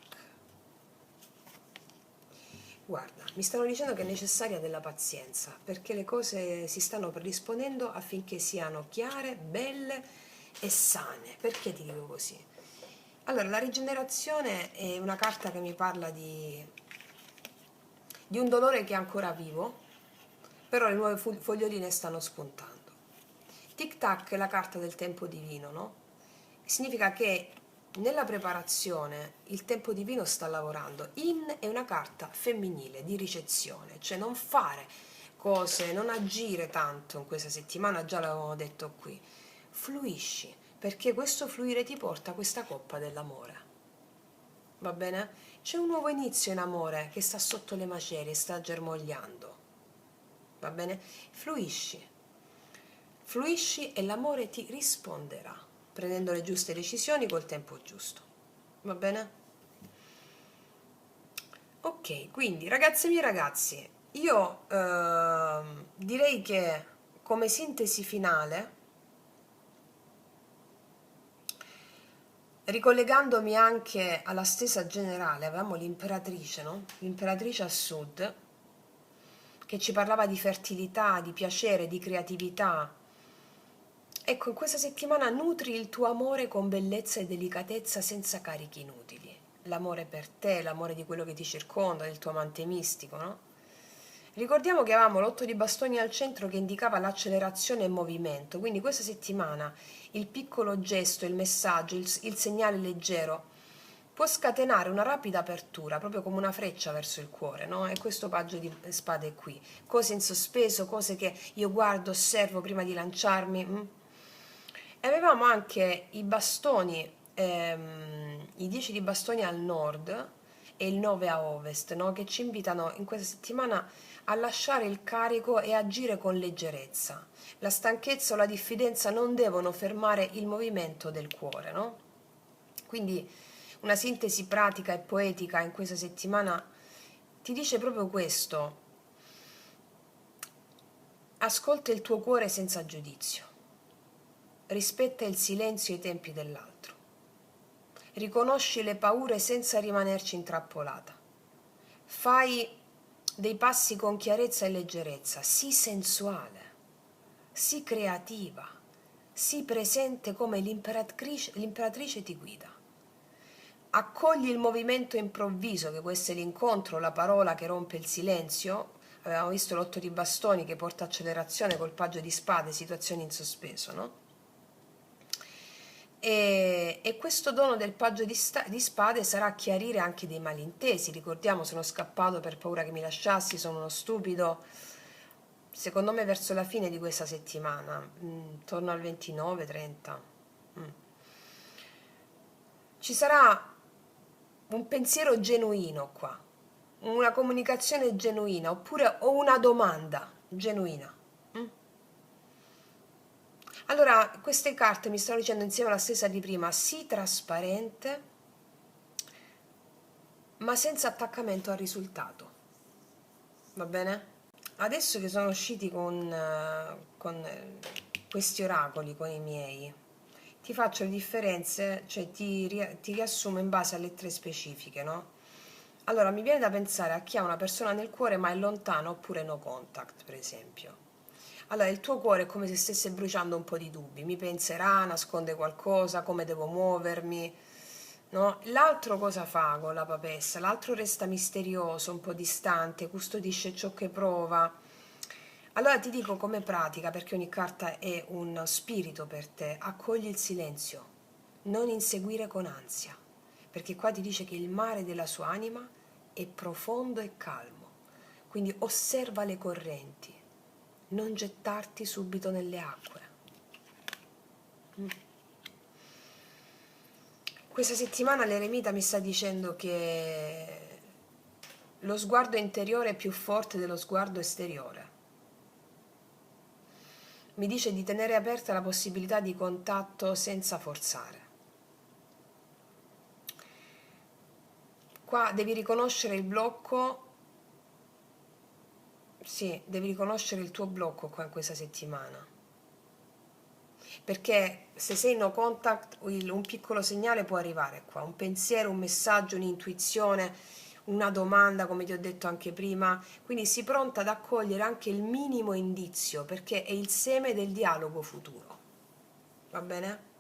Guarda, mi stanno dicendo che è necessaria della pazienza, perché le cose si stanno predisponendo affinché siano chiare, belle e sane. Perché ti dico così? Allora, la rigenerazione è una carta che mi parla di un dolore che è ancora vivo, però le nuove foglioline stanno spuntando. Tic tac è la carta del tempo divino, no? Significa che nella preparazione il tempo divino sta lavorando. In è una carta femminile di ricezione, cioè non fare cose, non agire tanto in questa settimana, già l'avevamo detto qui. Fluisci, perché questo fluire ti porta a questa coppa dell'amore. Va bene? C'è un nuovo inizio in amore che sta sotto le macerie, sta germogliando. Va bene? Fluisci. Fluisci e l'amore ti risponderà, prendendo le giuste decisioni col tempo giusto. Va bene? Ok, quindi ragazze mie ragazzi, io direi che come sintesi finale, ricollegandomi anche alla stesa generale, avevamo l'imperatrice, no? L'imperatrice a sud, che ci parlava di fertilità, di piacere, di creatività. Ecco, in questa settimana nutri il tuo amore con bellezza e delicatezza senza carichi inutili. L'amore per te, l'amore di quello che ti circonda, del tuo amante mistico, no? Ricordiamo che avevamo l'otto di bastoni al centro che indicava l'accelerazione e il movimento, quindi questa settimana il piccolo gesto, il messaggio, il segnale leggero può scatenare una rapida apertura, proprio come una freccia verso il cuore, no? E questo paggio di spade è qui. Cose in sospeso, cose che io guardo, osservo prima di lanciarmi. E avevamo anche i bastoni, i 10 di bastoni al nord e il 9 a ovest, no? Che ci invitano in questa settimana a lasciare il carico e agire con leggerezza. La stanchezza o la diffidenza non devono fermare il movimento del cuore, no? Quindi una sintesi pratica e poetica in questa settimana ti dice proprio questo: ascolta il tuo cuore senza giudizio, rispetta il silenzio e i tempi dell'altro, riconosci le paure senza rimanerci intrappolata, fai dei passi con chiarezza e leggerezza, sii sensuale, sii creativa, sii presente come l'imperatrice ti guida. Accogli il movimento improvviso, che può essere l'incontro, la parola che rompe il silenzio. Avevamo visto l'otto di bastoni che porta accelerazione col paggio di spade, situazioni in sospeso, no? E questo dono del paggio di spade sarà a chiarire anche dei malintesi. Ricordiamo, sono scappato per paura che mi lasciassi, sono uno stupido. Secondo me verso la fine di questa settimana, intorno al 29-30, ci sarà un pensiero genuino qua, una comunicazione genuina, oppure o una domanda genuina. Allora, queste carte mi stanno dicendo insieme alla stessa di prima: sii trasparente, ma senza attaccamento al risultato. Va bene? Adesso che sono usciti con questi oracoli, con i miei, ti faccio le differenze, cioè ti riassumo in base a lettere specifiche, no? Allora, mi viene da pensare a chi ha una persona nel cuore ma è lontano, oppure no contact, per esempio. Allora, il tuo cuore è come se stesse bruciando un po' di dubbi: mi penserà, nasconde qualcosa, come devo muovermi, no? L'altro cosa fa con la papessa? L'altro resta misterioso, un po' distante, custodisce ciò che prova. Allora ti dico come pratica, perché ogni carta è un spirito per te: accogli il silenzio, non inseguire con ansia, perché qua ti dice che il mare della sua anima è profondo e calmo, quindi osserva le correnti, non gettarti subito nelle acque. Questa settimana l'eremita mi sta dicendo che lo sguardo interiore è più forte dello sguardo esteriore. Mi dice di tenere aperta la possibilità di contatto senza forzare. Qua devi riconoscere il blocco, sì, devi riconoscere il tuo blocco qua in questa settimana. Perché se sei no contact, un piccolo segnale può arrivare qua, un pensiero, un messaggio, un'intuizione, una domanda, come ti ho detto anche prima. Quindi sii pronta ad accogliere anche il minimo indizio, perché è il seme del dialogo futuro. Va bene?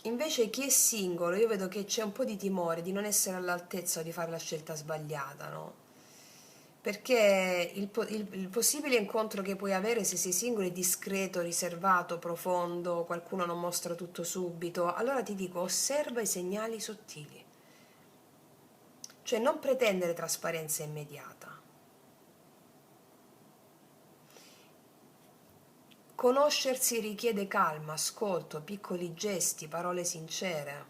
Invece chi è singolo, io vedo che c'è un po' di timore di non essere all'altezza o di fare la scelta sbagliata, no? Perché il possibile incontro che puoi avere se sei singolo è discreto, riservato, profondo, qualcuno non mostra tutto subito. Allora ti dico, osserva i segnali sottili, cioè non pretendere trasparenza immediata. Conoscersi richiede calma, ascolto, piccoli gesti, parole sincere.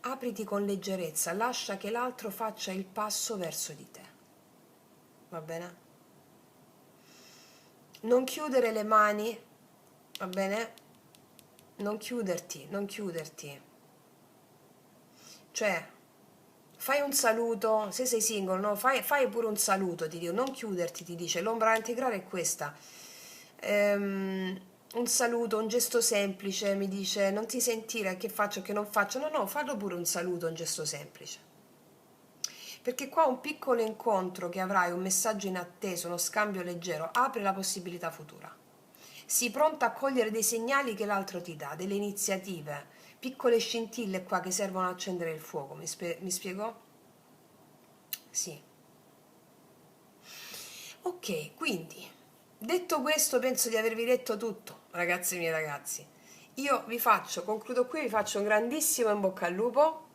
Apriti con leggerezza, lascia che l'altro faccia il passo verso di te. Va bene? non chiudere le mani, va bene? Non chiuderti, cioè fai un saluto, se sei single, no? Fai pure un saluto, ti dico, non chiuderti, ti dice, l'ombra integrale è questa. Un saluto, un gesto semplice, mi dice, non ti sentire che faccio, che non faccio, no, fallo pure un saluto, un gesto semplice. Perché qua un piccolo incontro che avrai, un messaggio inatteso, uno scambio leggero, apre la possibilità futura. Sii pronta a cogliere dei segnali che l'altro ti dà, delle iniziative, piccole scintille qua che servono ad accendere il fuoco. Mi spiego? Sì. Ok, quindi, detto questo, penso di avervi detto tutto, ragazzi miei ragazzi. Io concludo qui, vi faccio un grandissimo in bocca al lupo.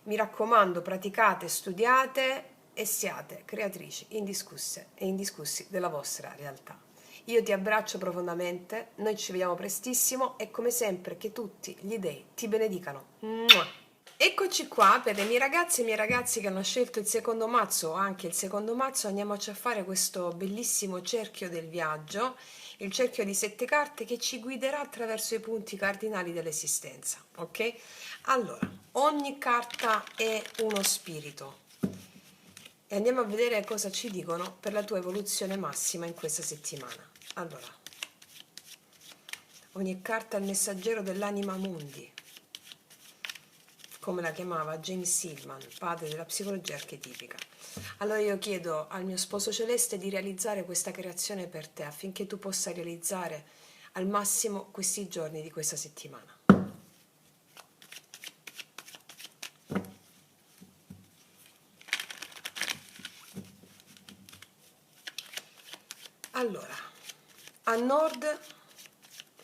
Mi raccomando, praticate, studiate e siate creatrici indiscusse e indiscussi della vostra realtà. Io ti abbraccio profondamente, noi ci vediamo prestissimo e come sempre che tutti gli dei ti benedicano. Mua! Eccoci qua per le mie ragazze e i miei ragazzi che hanno scelto il secondo mazzo o anche il secondo mazzo, andiamoci a fare questo bellissimo cerchio del viaggio, il cerchio di 7 carte che ci guiderà attraverso i punti cardinali dell'esistenza, ok? Allora, ogni carta è uno spirito e andiamo a vedere cosa ci dicono per la tua evoluzione massima in questa settimana. Allora, ogni carta è il messaggero dell'anima mundi, come la chiamava James Hillman, padre della psicologia archetipica. Allora io chiedo al mio sposo celeste di realizzare questa creazione per te affinché tu possa realizzare al massimo questi giorni di questa settimana. Allora, a nord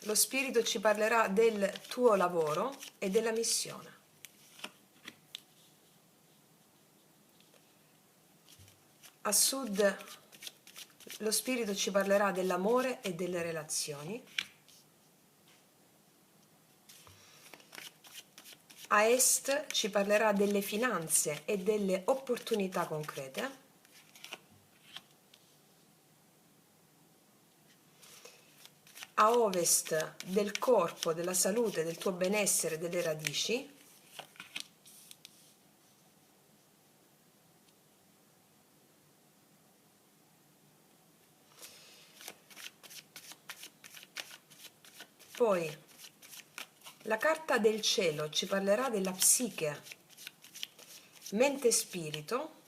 lo spirito ci parlerà del tuo lavoro e della missione. A sud lo spirito ci parlerà dell'amore e delle relazioni. A est ci parlerà delle finanze e delle opportunità concrete. A ovest del corpo, della salute, del tuo benessere, delle radici. Poi la carta del cielo ci parlerà della psiche, mente e spirito.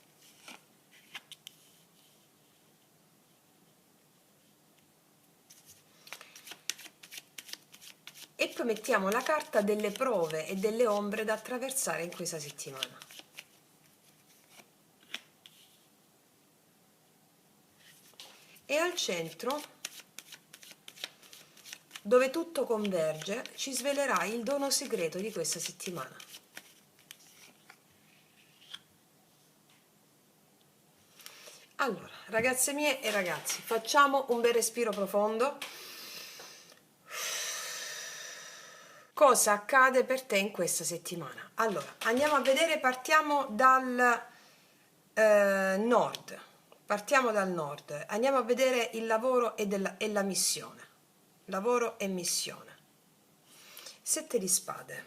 E poi mettiamo la carta delle prove e delle ombre da attraversare in questa settimana. E al centro, dove tutto converge, ci svelerà il dono segreto di questa settimana. Allora, ragazze mie e ragazzi, facciamo un bel respiro profondo. Cosa accade per te in questa settimana? Allora, andiamo a vedere, partiamo dal nord. Partiamo dal nord, andiamo a vedere il lavoro e la missione. Lavoro e missione. 7 di spade.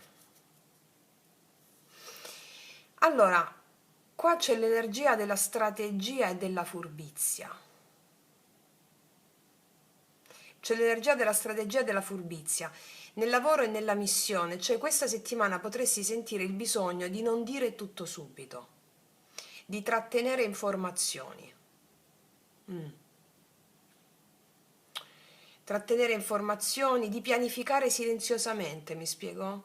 Allora, qua c'è l'energia della strategia e della furbizia. C'è l'energia della strategia e della furbizia. Nel lavoro e nella missione, cioè questa settimana potresti sentire il bisogno di non dire tutto subito, di trattenere informazioni. Trattenere informazioni, di pianificare silenziosamente, mi spiego?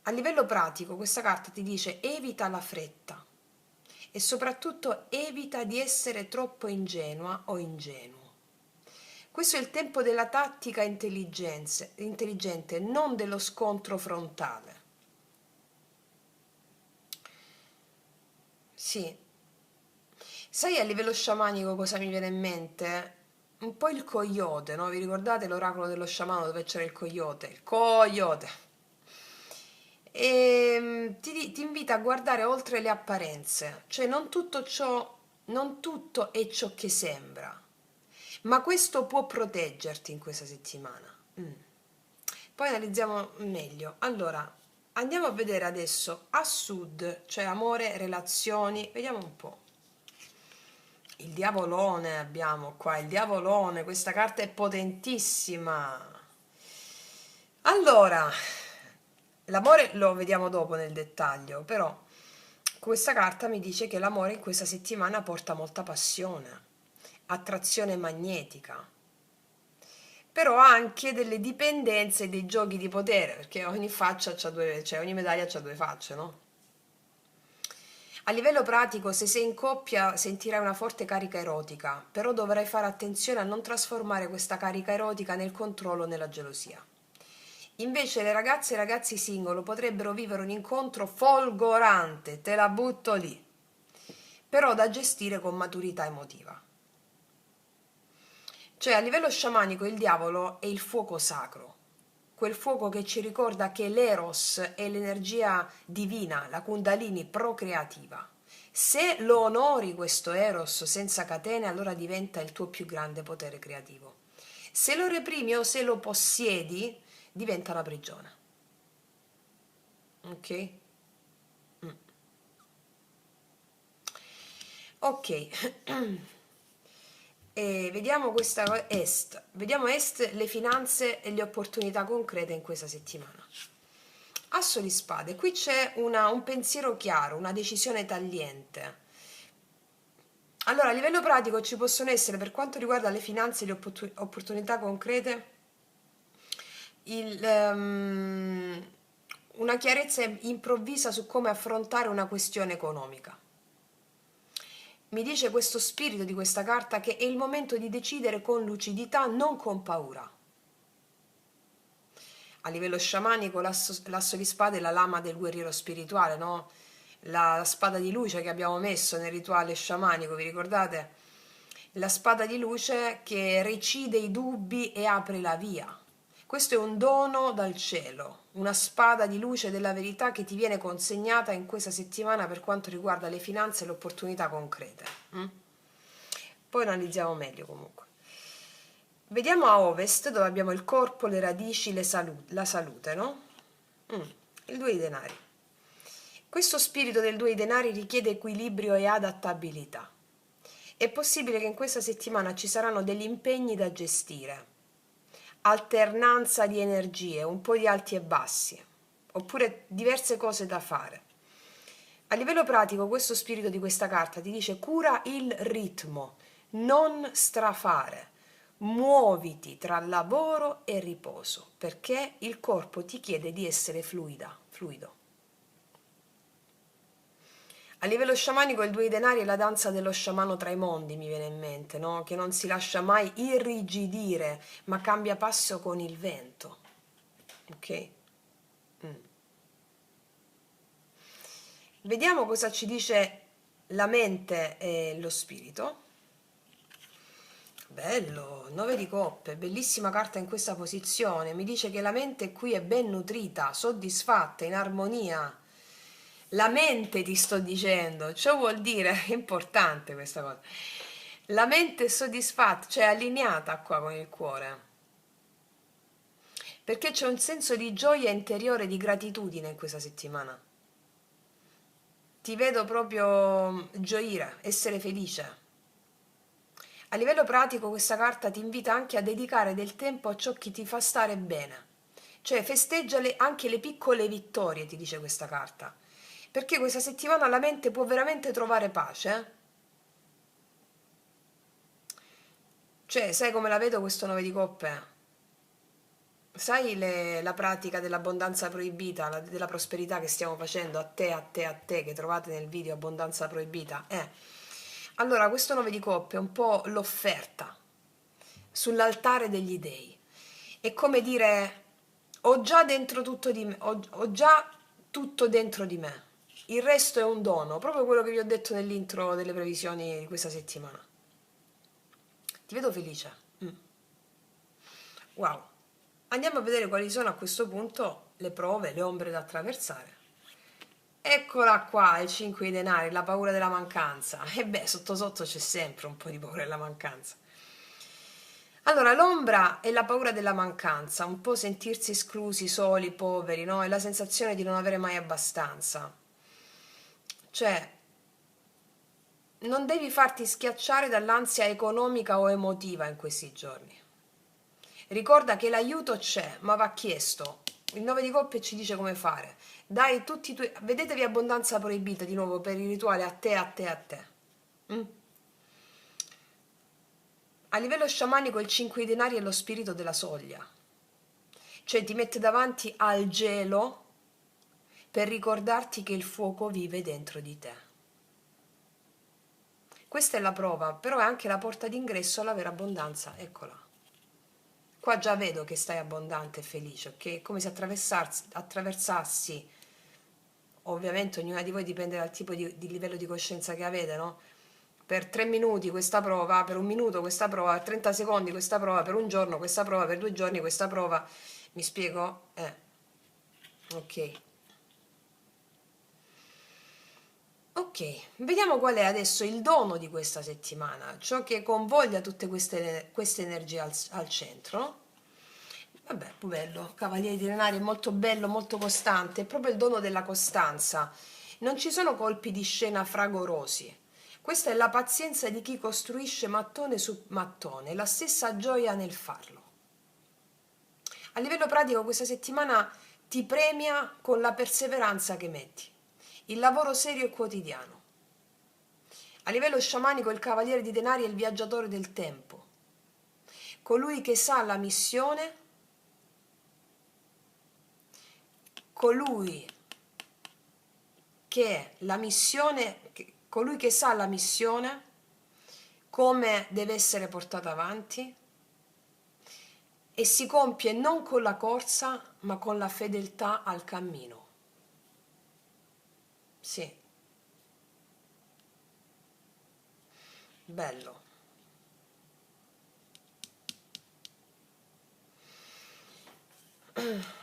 A livello pratico, questa carta ti dice evita la fretta e soprattutto evita di essere troppo ingenua o ingenuo. Questo è il tempo della tattica intelligente, non dello scontro frontale. Sì. Sai a livello sciamanico cosa mi viene in mente? Un po' il coyote, no? Vi ricordate l'oracolo dello sciamano dove c'era il coyote? Il coyote! E ti invita a guardare oltre le apparenze, cioè non tutto è ciò che sembra. ma questo può proteggerti in questa settimana. Poi analizziamo meglio. Allora, andiamo a vedere adesso a sud, cioè amore, relazioni, vediamo un po'. Il diavolone abbiamo qua, il diavolone, questa carta è potentissima. Allora, l'amore lo vediamo dopo nel dettaglio, però questa carta mi dice che l'amore in questa settimana porta molta passione, attrazione magnetica, però anche delle dipendenze e dei giochi di potere, perché ogni faccia c'ha due, cioè ogni medaglia ha due facce, no? A livello pratico, se sei in coppia sentirai una forte carica erotica, però dovrai fare attenzione a non trasformare questa carica erotica nel controllo o nella gelosia. Invece le ragazze e i ragazzi singolo potrebbero vivere un incontro folgorante, te la butto lì, però da gestire con maturità emotiva. Cioè a livello sciamanico il diavolo è il fuoco sacro, quel fuoco che ci ricorda che l'eros è l'energia divina, la kundalini procreativa. Se lo onori questo eros senza catene, allora diventa il tuo più grande potere creativo. Se lo reprimi o se lo possiedi, diventa la prigione. Ok? Ok. E vediamo questa vediamo est, le finanze e le opportunità concrete in questa settimana. Asso di spade, qui c'è un pensiero chiaro, una decisione tagliente. Allora, a livello pratico ci possono essere, per quanto riguarda le finanze e le opportunità concrete, una chiarezza improvvisa su come affrontare una questione economica. Mi dice questo spirito di questa carta che è il momento di decidere con lucidità, non con paura. A livello sciamanico l'asso di spade è la lama del guerriero spirituale, no? La spada di luce che abbiamo messo nel rituale sciamanico, vi ricordate? La spada di luce che recide i dubbi e apre la via. Questo è un dono dal cielo, una spada di luce della verità che ti viene consegnata in questa settimana per quanto riguarda le finanze e le opportunità concrete. Poi analizziamo meglio comunque. Vediamo a ovest dove abbiamo il corpo, le radici, la salute, no? Il 2 di denari. Questo spirito del 2 di denari richiede equilibrio e adattabilità. È possibile che in questa settimana ci saranno degli impegni da gestire, alternanza di energie, un po' di alti e bassi, oppure diverse cose da fare. A livello pratico questo spirito di questa carta ti dice cura il ritmo, non strafare, muoviti tra lavoro e riposo, perché il corpo ti chiede di essere fluido. A livello sciamanico il 2 di denari è la danza dello sciamano tra i mondi, mi viene in mente, no? Che non si lascia mai irrigidire, ma cambia passo con il vento. Ok? Vediamo cosa ci dice la mente e lo spirito. Bello, 9 di coppe, bellissima carta in questa posizione. Mi dice che la mente qui è ben nutrita, soddisfatta, in armonia. La mente ti sto dicendo, ciò vuol dire, è importante questa cosa. La mente è soddisfatta, cioè allineata qua con il cuore. Perché c'è un senso di gioia interiore, di gratitudine in questa settimana. Ti vedo proprio gioire, essere felice. A livello pratico questa carta ti invita anche a dedicare del tempo a ciò che ti fa stare bene. Cioè festeggia anche le piccole vittorie, ti dice questa carta. Perché questa settimana la mente può veramente trovare pace. Cioè, sai come la vedo questo 9 di coppe? Sai la pratica dell'abbondanza proibita, della prosperità che stiamo facendo a te, a te, a te, che trovate nel video abbondanza proibita? Allora, questo 9 di coppe è un po' l'offerta sull'altare degli dei. È come dire, ho già dentro tutto di me, ho già tutto dentro di me. Il resto è un dono, proprio quello che vi ho detto nell'intro delle previsioni di questa settimana. Ti vedo felice. Wow. Andiamo a vedere quali sono a questo punto le prove, le ombre da attraversare. Eccola qua, il 5 di denari, la paura della mancanza. E beh, sotto sotto c'è sempre un po' di paura della mancanza. Allora, l'ombra è la paura della mancanza, un po' sentirsi esclusi, soli, poveri, no? È la sensazione di non avere mai abbastanza. Cioè, non devi farti schiacciare dall'ansia economica o emotiva in questi giorni. Ricorda che l'aiuto c'è, ma va chiesto. Il 9 di coppe ci dice come fare. Dai tutti i tuoi... Vedetevi abbondanza proibita di nuovo per il rituale a te, a te, a te. Mm? A livello sciamanico il 5 di denari è lo spirito della soglia. Cioè ti mette davanti al gelo per ricordarti che il fuoco vive dentro di te. Questa è la prova, però è anche la porta d'ingresso alla vera abbondanza, eccola. Qua già vedo che stai abbondante e felice, ok? È come se attraversassi, ovviamente ognuna di voi dipende dal tipo di livello di coscienza che avete, no? Per 3 minuti questa prova, per un minuto questa prova, 30 secondi questa prova, per un giorno questa prova, per 2 giorni questa prova. Mi spiego? Ok. Ok, vediamo qual è adesso il dono di questa settimana, ciò che convoglia tutte queste energie al centro. Vabbè, bello, Cavaliere di Denari è molto bello, molto costante, è proprio il dono della costanza. Non ci sono colpi di scena fragorosi. Questa è la pazienza di chi costruisce mattone su mattone, la stessa gioia nel farlo. A livello pratico questa settimana ti premia con la perseveranza che metti, il lavoro serio e quotidiano. A livello sciamanico il Cavaliere di Denari è il viaggiatore del tempo, colui che sa la missione, colui che la missione, colui che sa la missione, come deve essere portata avanti e si compie non con la corsa ma con la fedeltà al cammino. Sì, bello.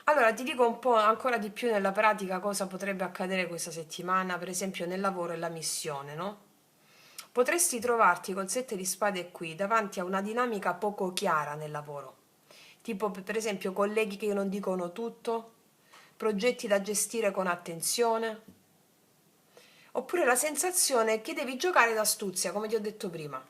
Allora ti dico un po' ancora di più nella pratica cosa potrebbe accadere questa settimana, per esempio nel lavoro e la missione, no? Potresti trovarti col 7 di spade qui davanti a una dinamica poco chiara nel lavoro, tipo per esempio colleghi che non dicono tutto, progetti da gestire con attenzione, oppure la sensazione che devi giocare d'astuzia, come ti ho detto prima.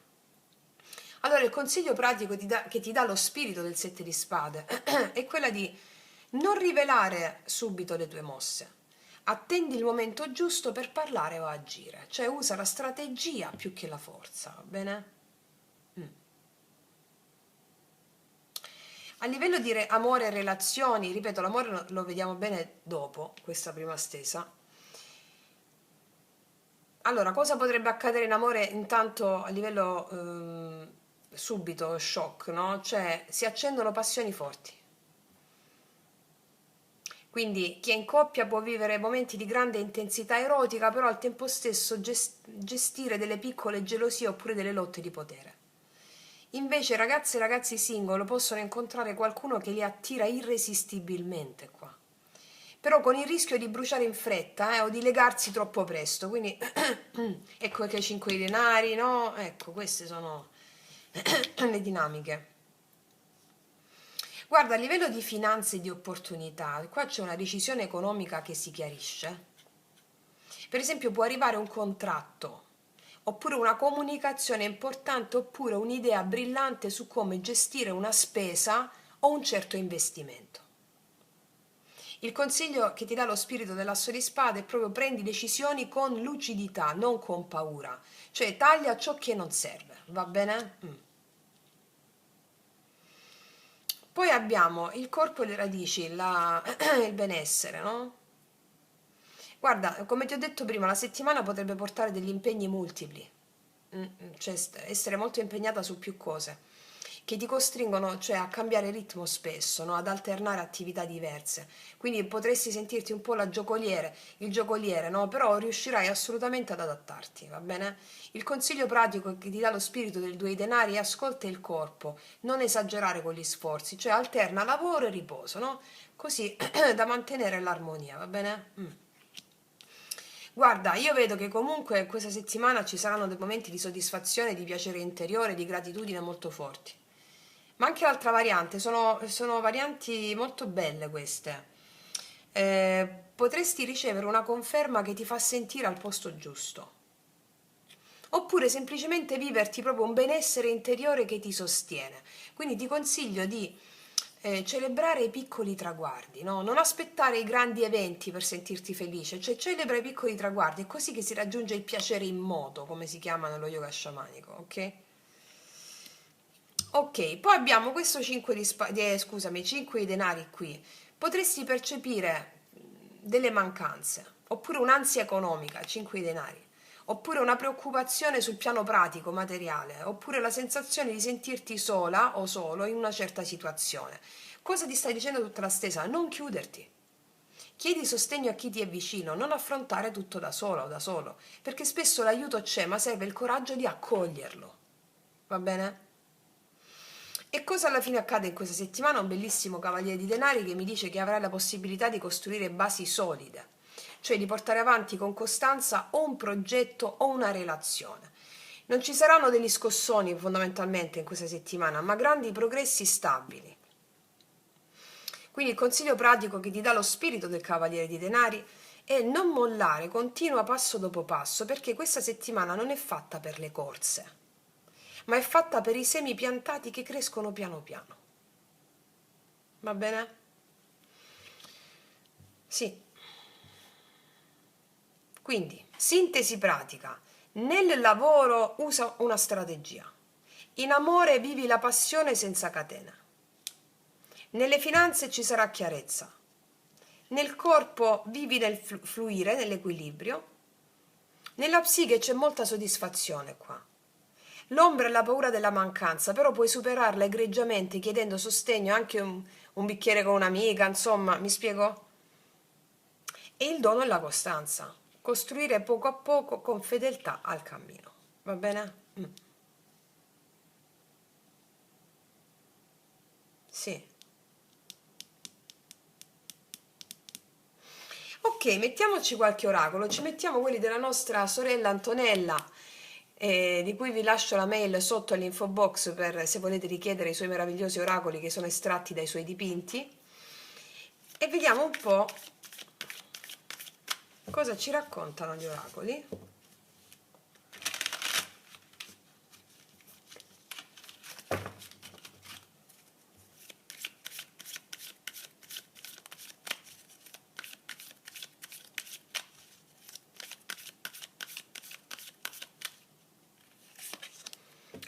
Allora il consiglio pratico che ti dà lo spirito del 7 di spade è quella di non rivelare subito le tue mosse. Attendi il momento giusto per parlare o agire, cioè usa la strategia più che la forza, va bene? A livello di amore e relazioni, ripeto, l'amore lo vediamo bene dopo questa prima stesa. Allora, cosa potrebbe accadere in amore intanto a livello subito, shock, no? Cioè si accendono passioni forti. Quindi chi è in coppia può vivere momenti di grande intensità erotica, però al tempo stesso gestire delle piccole gelosie oppure delle lotte di potere. Invece ragazze e ragazzi single possono incontrare qualcuno che li attira irresistibilmente qua. Però con il rischio di bruciare in fretta o di legarsi troppo presto. Quindi ecco che 5 di denari, no? Ecco, queste sono le dinamiche. Guarda, a livello di finanze e di opportunità, qua c'è una decisione economica che si chiarisce. Per esempio, può arrivare un contratto, oppure una comunicazione importante, oppure un'idea brillante su come gestire una spesa o un certo investimento. Il consiglio che ti dà lo spirito dell'asso di spade è proprio prendi decisioni con lucidità, non con paura. Cioè taglia ciò che non serve, va bene? Poi abbiamo il corpo e le radici, il benessere, no? Guarda, come ti ho detto prima, la settimana potrebbe portare degli impegni multipli, cioè essere molto impegnata su più cose, che ti costringono, cioè, a cambiare ritmo spesso, no? Ad alternare attività diverse. Quindi potresti sentirti un po' il giocoliere, no? Però riuscirai assolutamente ad adattarti, va bene? Il consiglio pratico che ti dà lo spirito del due denari è ascolta il corpo, non esagerare con gli sforzi, cioè alterna lavoro e riposo, no? Così da mantenere l'armonia, va bene? Guarda, io vedo che comunque questa settimana ci saranno dei momenti di soddisfazione, di piacere interiore, di gratitudine molto forti. ma anche l'altra variante, sono varianti molto belle queste. Potresti ricevere una conferma che ti fa sentire al posto giusto, oppure semplicemente viverti proprio un benessere interiore che ti sostiene. Quindi ti consiglio di celebrare i piccoli traguardi, no? Non aspettare i grandi eventi per sentirti felice, cioè celebra i piccoli traguardi, è così che si raggiunge il piacere in moto, come si chiama nello yoga sciamanico, ok? Ok, poi abbiamo questo 5 scusami, 5 di denari qui. Potresti percepire delle mancanze, oppure un'ansia economica, 5 di denari, oppure una preoccupazione sul piano pratico, materiale, oppure la sensazione di sentirti sola o solo in una certa situazione. Cosa ti stai dicendo tutta la stesa? Non chiuderti. Chiedi sostegno a chi ti è vicino, non affrontare tutto da sola o da solo, perché spesso l'aiuto c'è, ma serve il coraggio di accoglierlo. Va bene? E cosa alla fine accade in questa settimana? Un bellissimo cavaliere di denari che mi dice che avrai la possibilità di costruire basi solide, cioè di portare avanti con costanza o un progetto o una relazione. Non ci saranno degli scossoni fondamentalmente in questa settimana, ma grandi progressi stabili. Quindi il consiglio pratico che ti dà lo spirito del cavaliere di denari è non mollare, continua passo dopo passo, perché questa settimana non è fatta per le corse, ma è fatta per i semi piantati che crescono piano piano. Va bene? Sì. Quindi, sintesi pratica. Nel lavoro usa una strategia. In amore vivi la passione senza catena. Nelle finanze ci sarà chiarezza. Nel corpo vivi nel fluire, nell'equilibrio. Nella psiche c'è molta soddisfazione qua. L'ombra è la paura della mancanza, però puoi superarla egregiamente chiedendo sostegno, anche un bicchiere con un'amica, insomma, mi spiego? E il dono è la costanza, costruire poco a poco con fedeltà al cammino. Va bene? Sì. Ok, mettiamoci qualche oracolo, ci mettiamo quelli della nostra sorella Antonella, di cui vi lascio la mail sotto all'info box per se volete richiedere i suoi meravigliosi oracoli che sono estratti dai suoi dipinti. E vediamo un po' cosa ci raccontano gli oracoli.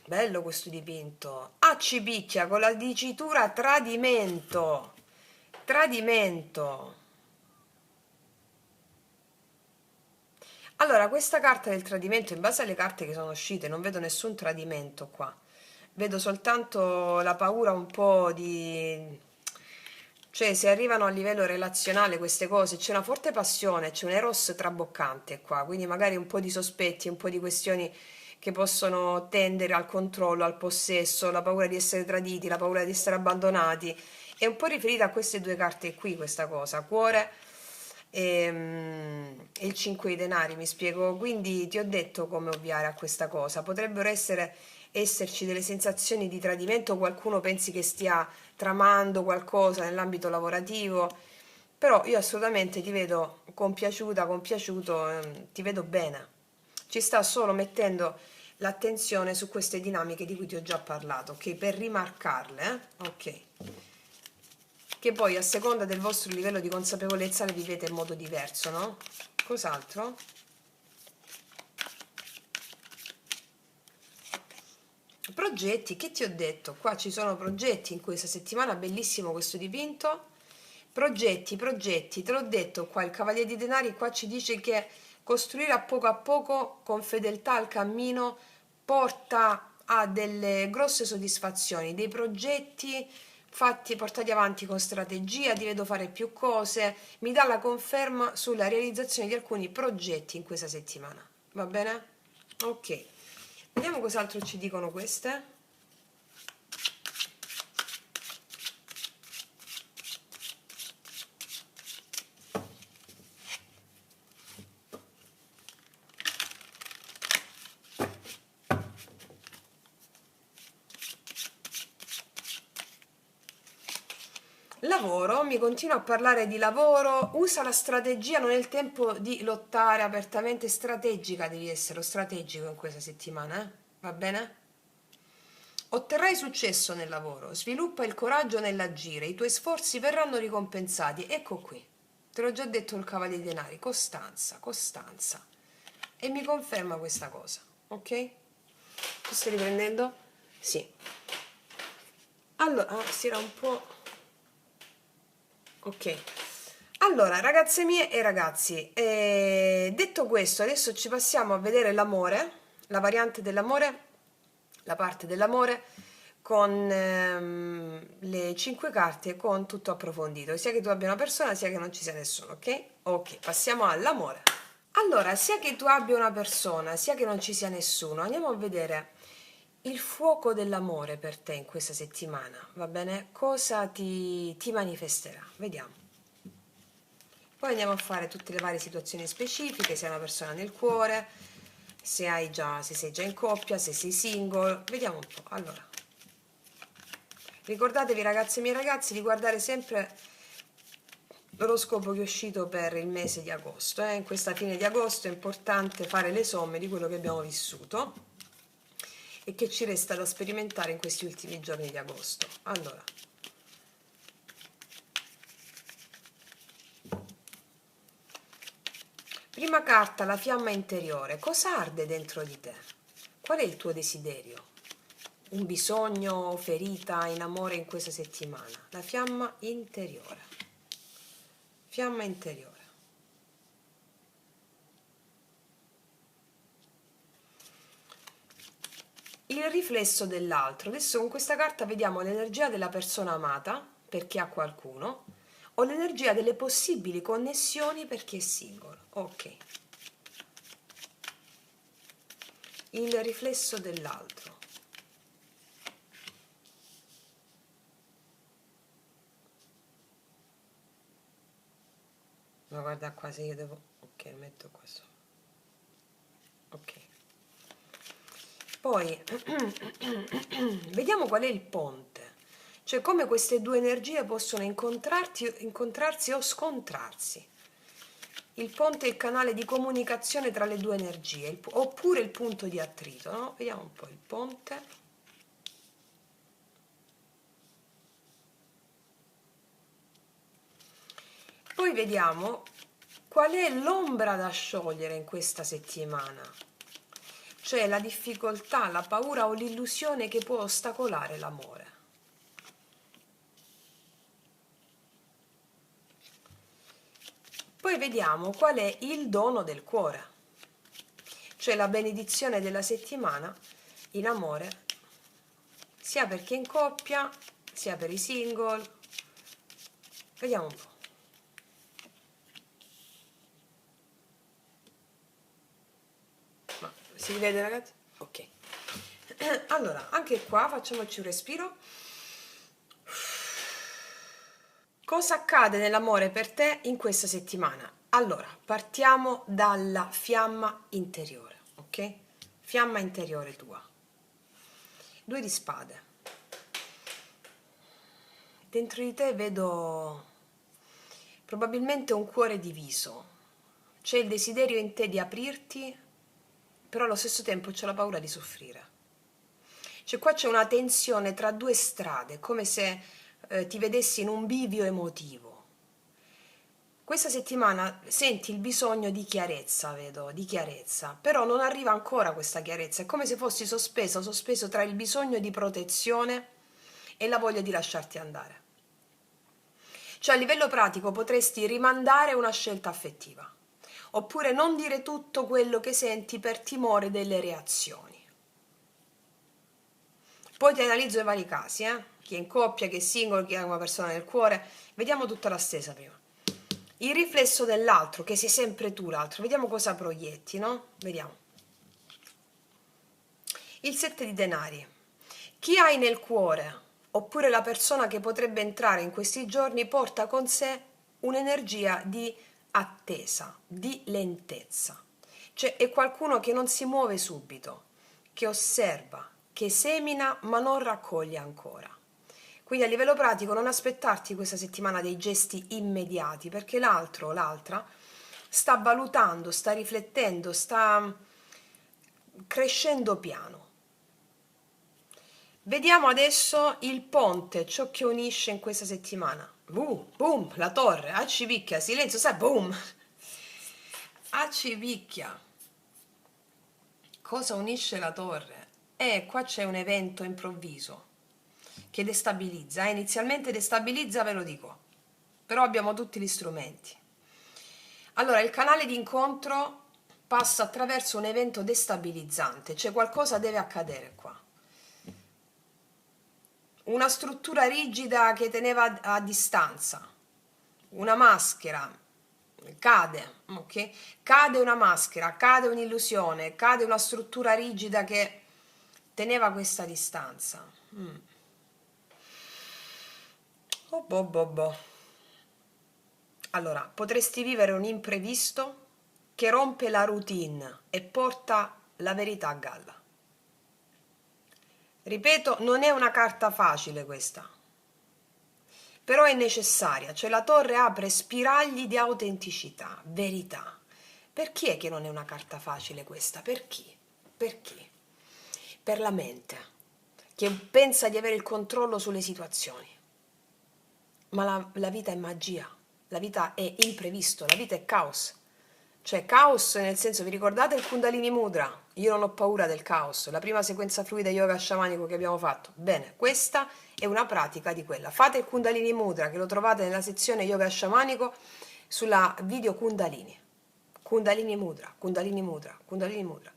Bello questo dipinto. Ah, ci picchia con la dicitura tradimento. Tradimento. Allora, questa carta del tradimento, in base alle carte che sono uscite, non vedo nessun tradimento qua. Vedo soltanto la paura un po' di... Cioè, se arrivano a livello relazionale queste cose, c'è una forte passione, c'è un eros traboccante qua, quindi magari un po' di sospetti, un po' di questioni che possono tendere al controllo, al possesso, la paura di essere traditi, la paura di essere abbandonati. È un po' riferita a queste due carte qui, questa cosa, cuore e il 5 di denari, mi spiego. Quindi ti ho detto come ovviare a questa cosa. Potrebbero esserci delle sensazioni di tradimento, qualcuno pensi che stia tramando qualcosa nell'ambito lavorativo, però io assolutamente ti vedo compiaciuta, compiaciuto, ti vedo bene. Ci sta solo mettendo l'attenzione su queste dinamiche di cui ti ho già parlato, ok? Per rimarcarle, ok? Che poi a seconda del vostro livello di consapevolezza le vivete in modo diverso, no? Cos'altro? Progetti, che ti ho detto? Qua ci sono progetti in questa settimana, bellissimo questo dipinto. Progetti, progetti, te l'ho detto qua, il Cavaliere di Denari qua ci dice che costruire a poco con fedeltà al cammino porta a delle grosse soddisfazioni, dei progetti fatti, portati avanti con strategia, ti vedo fare più cose, mi dà la conferma sulla realizzazione di alcuni progetti in questa settimana. Va bene? Ok. Vediamo cos'altro ci dicono queste. lavoro, mi continua a parlare di lavoro, usa la strategia, non è il tempo di lottare apertamente, strategica devi essere, strategico in questa settimana, va bene? Otterrai successo nel lavoro, sviluppa il coraggio nell'agire, i tuoi sforzi verranno ricompensati, ecco qui, te l'ho già detto il Cavaliere dei Denari, costanza, costanza, e mi conferma questa cosa, ok? Tu stai riprendendo? Sì. Allora, si era un po'... ok, allora ragazze mie e ragazzi, detto questo, adesso ci passiamo a vedere l'amore, la variante dell'amore, la parte dell'amore con le 5 carte con tutto approfondito, sia che tu abbia una persona sia che non ci sia nessuno, ok? Ok, passiamo all'amore. Allora, sia che tu abbia una persona sia che non ci sia nessuno, andiamo a vedere il fuoco dell'amore per te in questa settimana, va bene? Cosa ti manifesterà? Vediamo. Poi andiamo a fare tutte le varie situazioni specifiche, se hai una persona nel cuore, se sei già in coppia, se sei single, vediamo un po'. Allora, ricordatevi ragazzi e miei ragazzi di guardare sempre l'oroscopo che è uscito per il mese di agosto. In questa fine di agosto è importante fare le somme di quello che abbiamo vissuto e che ci resta da sperimentare in questi ultimi giorni di agosto. Allora, prima carta, la fiamma interiore. Cosa arde dentro di te? Qual è il tuo desiderio? Un bisogno, ferita in amore in questa settimana? La fiamma interiore. Fiamma interiore. Il riflesso dell'altro. Adesso con questa carta vediamo l'energia della persona amata per chi ha qualcuno o l'energia delle possibili connessioni per chi è singolo. Ok. Il riflesso dell'altro. Ma guarda qua se io devo... ok, metto qua sopra. Ok. Poi vediamo qual è il ponte, cioè come queste due energie possono incontrarsi o scontrarsi. Il ponte è il canale di comunicazione tra le due energie, oppure il punto di attrito, no? Vediamo un po' il ponte. Poi vediamo qual è l'ombra da sciogliere in questa settimana, cioè la difficoltà, la paura o l'illusione che può ostacolare l'amore. Poi vediamo qual è il dono del cuore, cioè la benedizione della settimana in amore, sia per chi è in coppia, sia per i single. Vediamo un po'. Ma si vede ragazzi? Ok. Allora, anche qua facciamoci un respiro. Cosa accade nell'amore per te in questa settimana? Allora, partiamo dalla fiamma interiore, ok? Fiamma interiore tua. 2 di spade. Dentro di te vedo probabilmente un cuore diviso. C'è il desiderio in te di aprirti, però allo stesso tempo c'è la paura di soffrire. Cioè qua c'è una tensione tra 2 strade, come se ti vedessi in un bivio emotivo. Questa settimana senti il bisogno di chiarezza, vedo, di chiarezza, però non arriva ancora questa chiarezza, è come se fossi sospeso tra il bisogno di protezione e la voglia di lasciarti andare. Cioè a livello pratico potresti rimandare una scelta affettiva, oppure non dire tutto quello che senti per timore delle reazioni. Poi ti analizzo i vari casi, chi è in coppia, chi è single, chi ha una persona nel cuore, vediamo tutta la stesa prima. Il riflesso dell'altro, che sei sempre tu l'altro, vediamo cosa proietti, no? Vediamo. Il 7 di denari. Chi hai nel cuore, oppure la persona che potrebbe entrare in questi giorni, porta con sé un'energia di attesa, di lentezza. Cioè è qualcuno che non si muove subito, che osserva, che semina ma non raccoglie ancora. Quindi a livello pratico non aspettarti questa settimana dei gesti immediati, perché l'altro o l'altra sta valutando, sta riflettendo, sta crescendo piano. Vediamo adesso il ponte, ciò che unisce in questa settimana. Boom, la torre, accivicchia, silenzio, sai, boom. Accivicchia. Cosa unisce la torre? Qua c'è un evento improvviso che destabilizza, inizialmente destabilizza, ve lo dico, però abbiamo tutti gli strumenti. Allora, il canale di incontro passa attraverso un evento destabilizzante, cioè qualcosa deve accadere qua. Una struttura rigida che teneva a distanza, una maschera, cade, ok? Cade una maschera, cade un'illusione, cade una struttura rigida che teneva questa distanza. Oh, boh. Allora, potresti vivere un imprevisto che rompe la routine e porta la verità a galla. Ripeto, non è una carta facile questa, però è necessaria, cioè la torre apre spiragli di autenticità, verità. Per chi è che non è una carta facile questa? Per chi? Per chi? Per la mente, che pensa di avere il controllo sulle situazioni. Ma la vita è magia, la vita è imprevisto, la vita è caos. Cioè caos nel senso, vi ricordate il Kundalini Mudra? Io non ho paura del caos, la prima sequenza fluida yoga sciamanico che abbiamo fatto. Bene, questa è una pratica di quella. Fate il Kundalini Mudra, che lo trovate nella sezione yoga sciamanico sulla video Kundalini. Kundalini Mudra, Kundalini Mudra, Kundalini Mudra.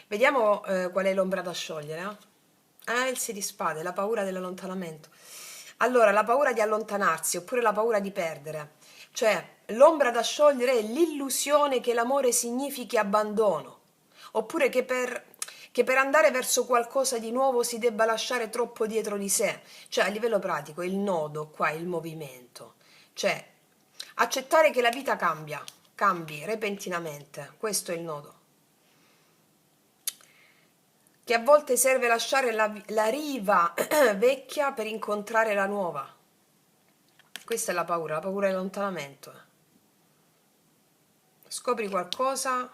Vediamo qual è l'ombra da sciogliere. Il 6 di spade, la paura dell'allontanamento. Allora, la paura di allontanarsi oppure la paura di perdere. Cioè, l'ombra da sciogliere è l'illusione che l'amore significhi abbandono, oppure che per andare verso qualcosa di nuovo si debba lasciare troppo dietro di sé. Cioè, a livello pratico, il nodo qua è il movimento. Cioè, accettare che la vita cambi repentinamente. Questo è il nodo. Che a volte serve lasciare la riva vecchia per incontrare la nuova. Questa è la paura dell'allontanamento. Scopri qualcosa,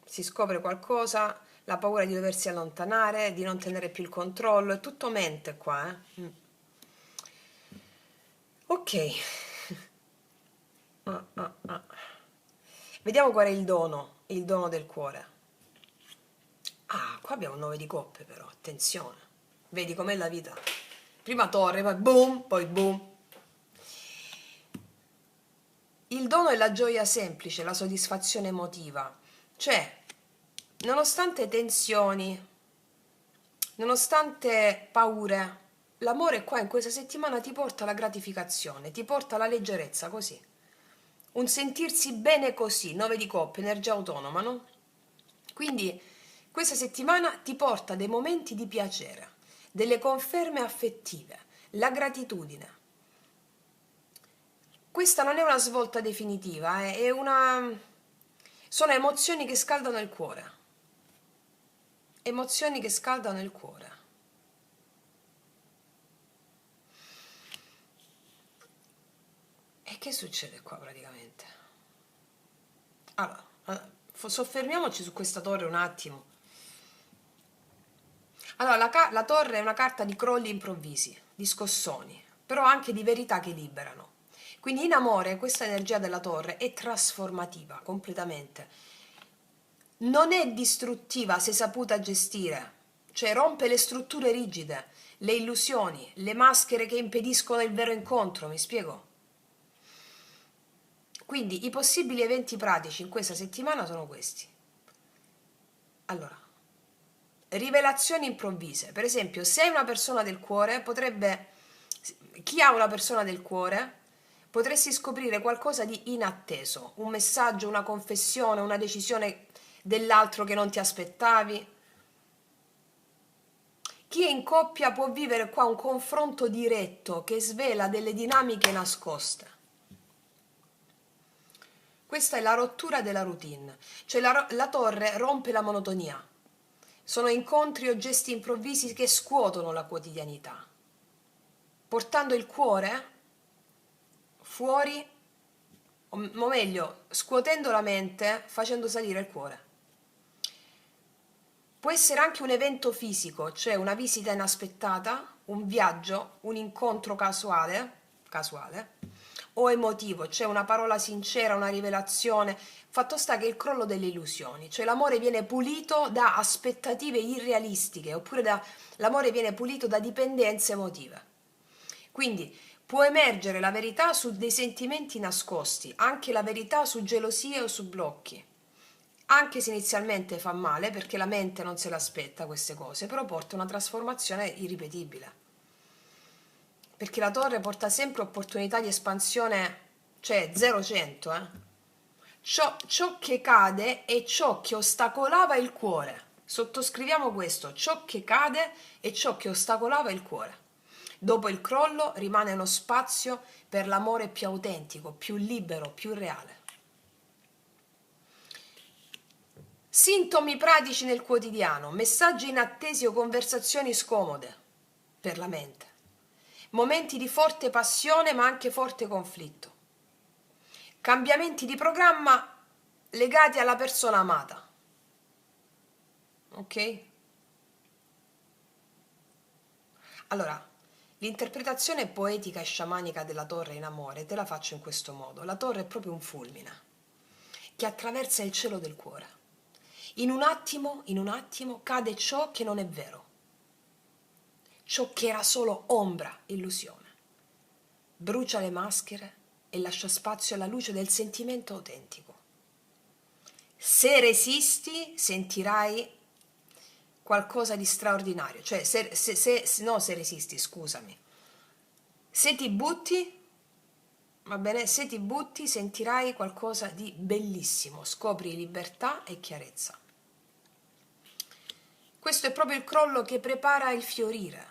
si scopre qualcosa, la paura di doversi allontanare, di non tenere più il controllo, è tutto mente qua. Ok. Vediamo qual è il dono del cuore. Qua abbiamo un 9 di coppe però, attenzione. Vedi com'è la vita? Prima torre, poi boom. Il dono è la gioia semplice, la soddisfazione emotiva. Cioè, nonostante tensioni, nonostante paure, l'amore qua in questa settimana ti porta alla gratificazione, ti porta alla leggerezza, così. Un sentirsi bene così, 9 di coppe, energia autonoma, no? Quindi questa settimana ti porta dei momenti di piacere, delle conferme affettive, la gratitudine. Questa non è una svolta definitiva, sono emozioni che scaldano il cuore. Emozioni che scaldano il cuore. E che succede qua praticamente? Allora, soffermiamoci su questa torre un attimo. Allora, la torre è una carta di crolli improvvisi, di scossoni, però anche di verità che liberano. Quindi in amore questa energia della torre è trasformativa completamente. Non è distruttiva se saputa gestire, cioè rompe le strutture rigide, le illusioni, le maschere che impediscono il vero incontro, mi spiego? Quindi i possibili eventi pratici in questa settimana sono questi. Allora, rivelazioni improvvise. Per esempio, se hai una persona del cuore, chi ha una persona del cuore, potresti scoprire qualcosa di inatteso, un messaggio, una confessione, una decisione dell'altro che non ti aspettavi. Chi è in coppia può vivere qua un confronto diretto che svela delle dinamiche nascoste. Questa è la rottura della routine, cioè la torre rompe la monotonia. Sono incontri o gesti improvvisi che scuotono la quotidianità, portando il cuore fuori, o meglio, scuotendo la mente, facendo salire il cuore. Può essere anche un evento fisico, cioè una visita inaspettata, un viaggio, un incontro casuale o emotivo, cioè una parola sincera, una rivelazione. Fatto sta che il crollo delle illusioni, cioè l'amore viene pulito da aspettative irrealistiche, oppure l'amore viene pulito da dipendenze emotive. Quindi può emergere la verità su dei sentimenti nascosti, anche la verità su gelosie o su blocchi. Anche se inizialmente fa male, perché la mente non se l'aspetta queste cose, però porta una trasformazione irripetibile. Perché la torre porta sempre opportunità di espansione, cioè 0-100, ciò che cade è ciò che ostacolava il cuore. Sottoscriviamo questo: ciò che cade è ciò che ostacolava il cuore. Dopo il crollo rimane uno spazio per l'amore più autentico, più libero, più reale. Sintomi pratici nel quotidiano: messaggi inattesi o conversazioni scomode per la mente, momenti di forte passione ma anche forte conflitto, cambiamenti di programma legati alla persona amata. Ok? Allora, l'interpretazione poetica e sciamanica della torre in amore te la faccio in questo modo. La torre è proprio un fulmine che attraversa il cielo del cuore. In un attimo cade ciò che non è vero, ciò che era solo ombra, illusione. Brucia le maschere e lascia spazio alla luce del sentimento autentico. Se resisti, sentirai qualcosa di straordinario. Cioè, se resisti, scusami. Se ti butti, va bene? Se ti butti, sentirai qualcosa di bellissimo. Scopri libertà e chiarezza. Questo è proprio il crollo che prepara il fiorire,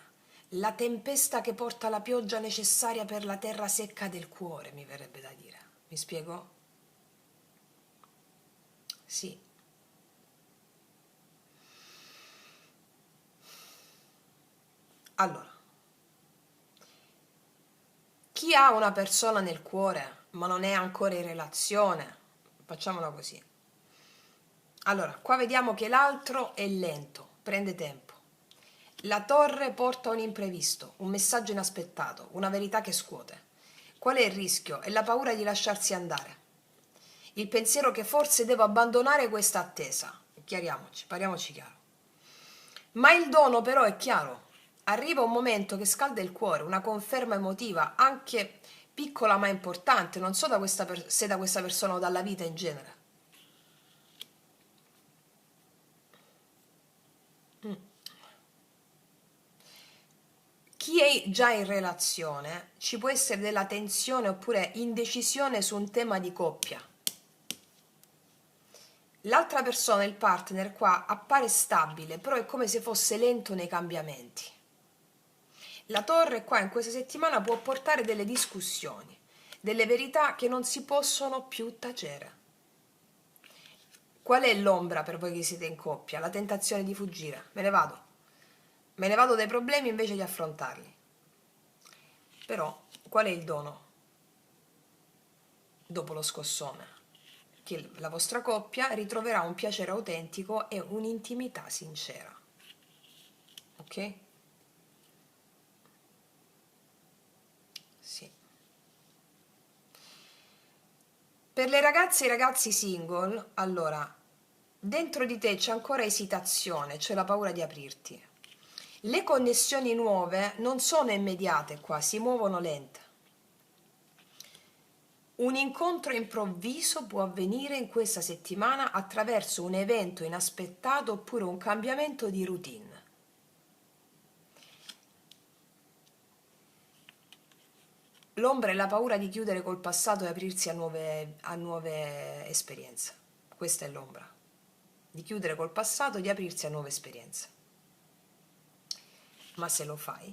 la tempesta che porta la pioggia necessaria per la terra secca del cuore, mi verrebbe da dire. Mi spiego? Sì. Allora, chi ha una persona nel cuore ma non è ancora in relazione, facciamola così. Allora, qua vediamo che l'altro è lento, prende tempo. La torre porta un imprevisto, un messaggio inaspettato, una verità che scuote. Qual è il rischio? È la paura di lasciarsi andare. Il pensiero che forse devo abbandonare questa attesa. Chiariamoci, parliamoci chiaro. Ma il dono però è chiaro. Arriva un momento che scalda il cuore, una conferma emotiva, anche piccola ma importante, non so se da questa persona o dalla vita in genere. Chi è già in relazione, ci può essere della tensione oppure indecisione su un tema di coppia. L'altra persona, il partner, qua appare stabile, però è come se fosse lento nei cambiamenti. La torre qua in questa settimana può portare delle discussioni, delle verità che non si possono più tacere. Qual è l'ombra per voi che siete in coppia? La tentazione di fuggire. Me ne vado. Me ne vado dai problemi invece di affrontarli. Però, qual è il dono dopo lo scossone? Che la vostra coppia ritroverà un piacere autentico e un'intimità sincera. Ok? Sì. Per le ragazze e i ragazzi single, allora, dentro di te c'è ancora esitazione, c'è la paura di aprirti. Le connessioni nuove non sono immediate qua, si muovono lente. Un incontro improvviso può avvenire in questa settimana attraverso un evento inaspettato oppure un cambiamento di routine. L'ombra è la paura di chiudere col passato e aprirsi a nuove esperienze. Questa è l'ombra. Di chiudere col passato e di aprirsi a nuove esperienze. Ma se lo fai,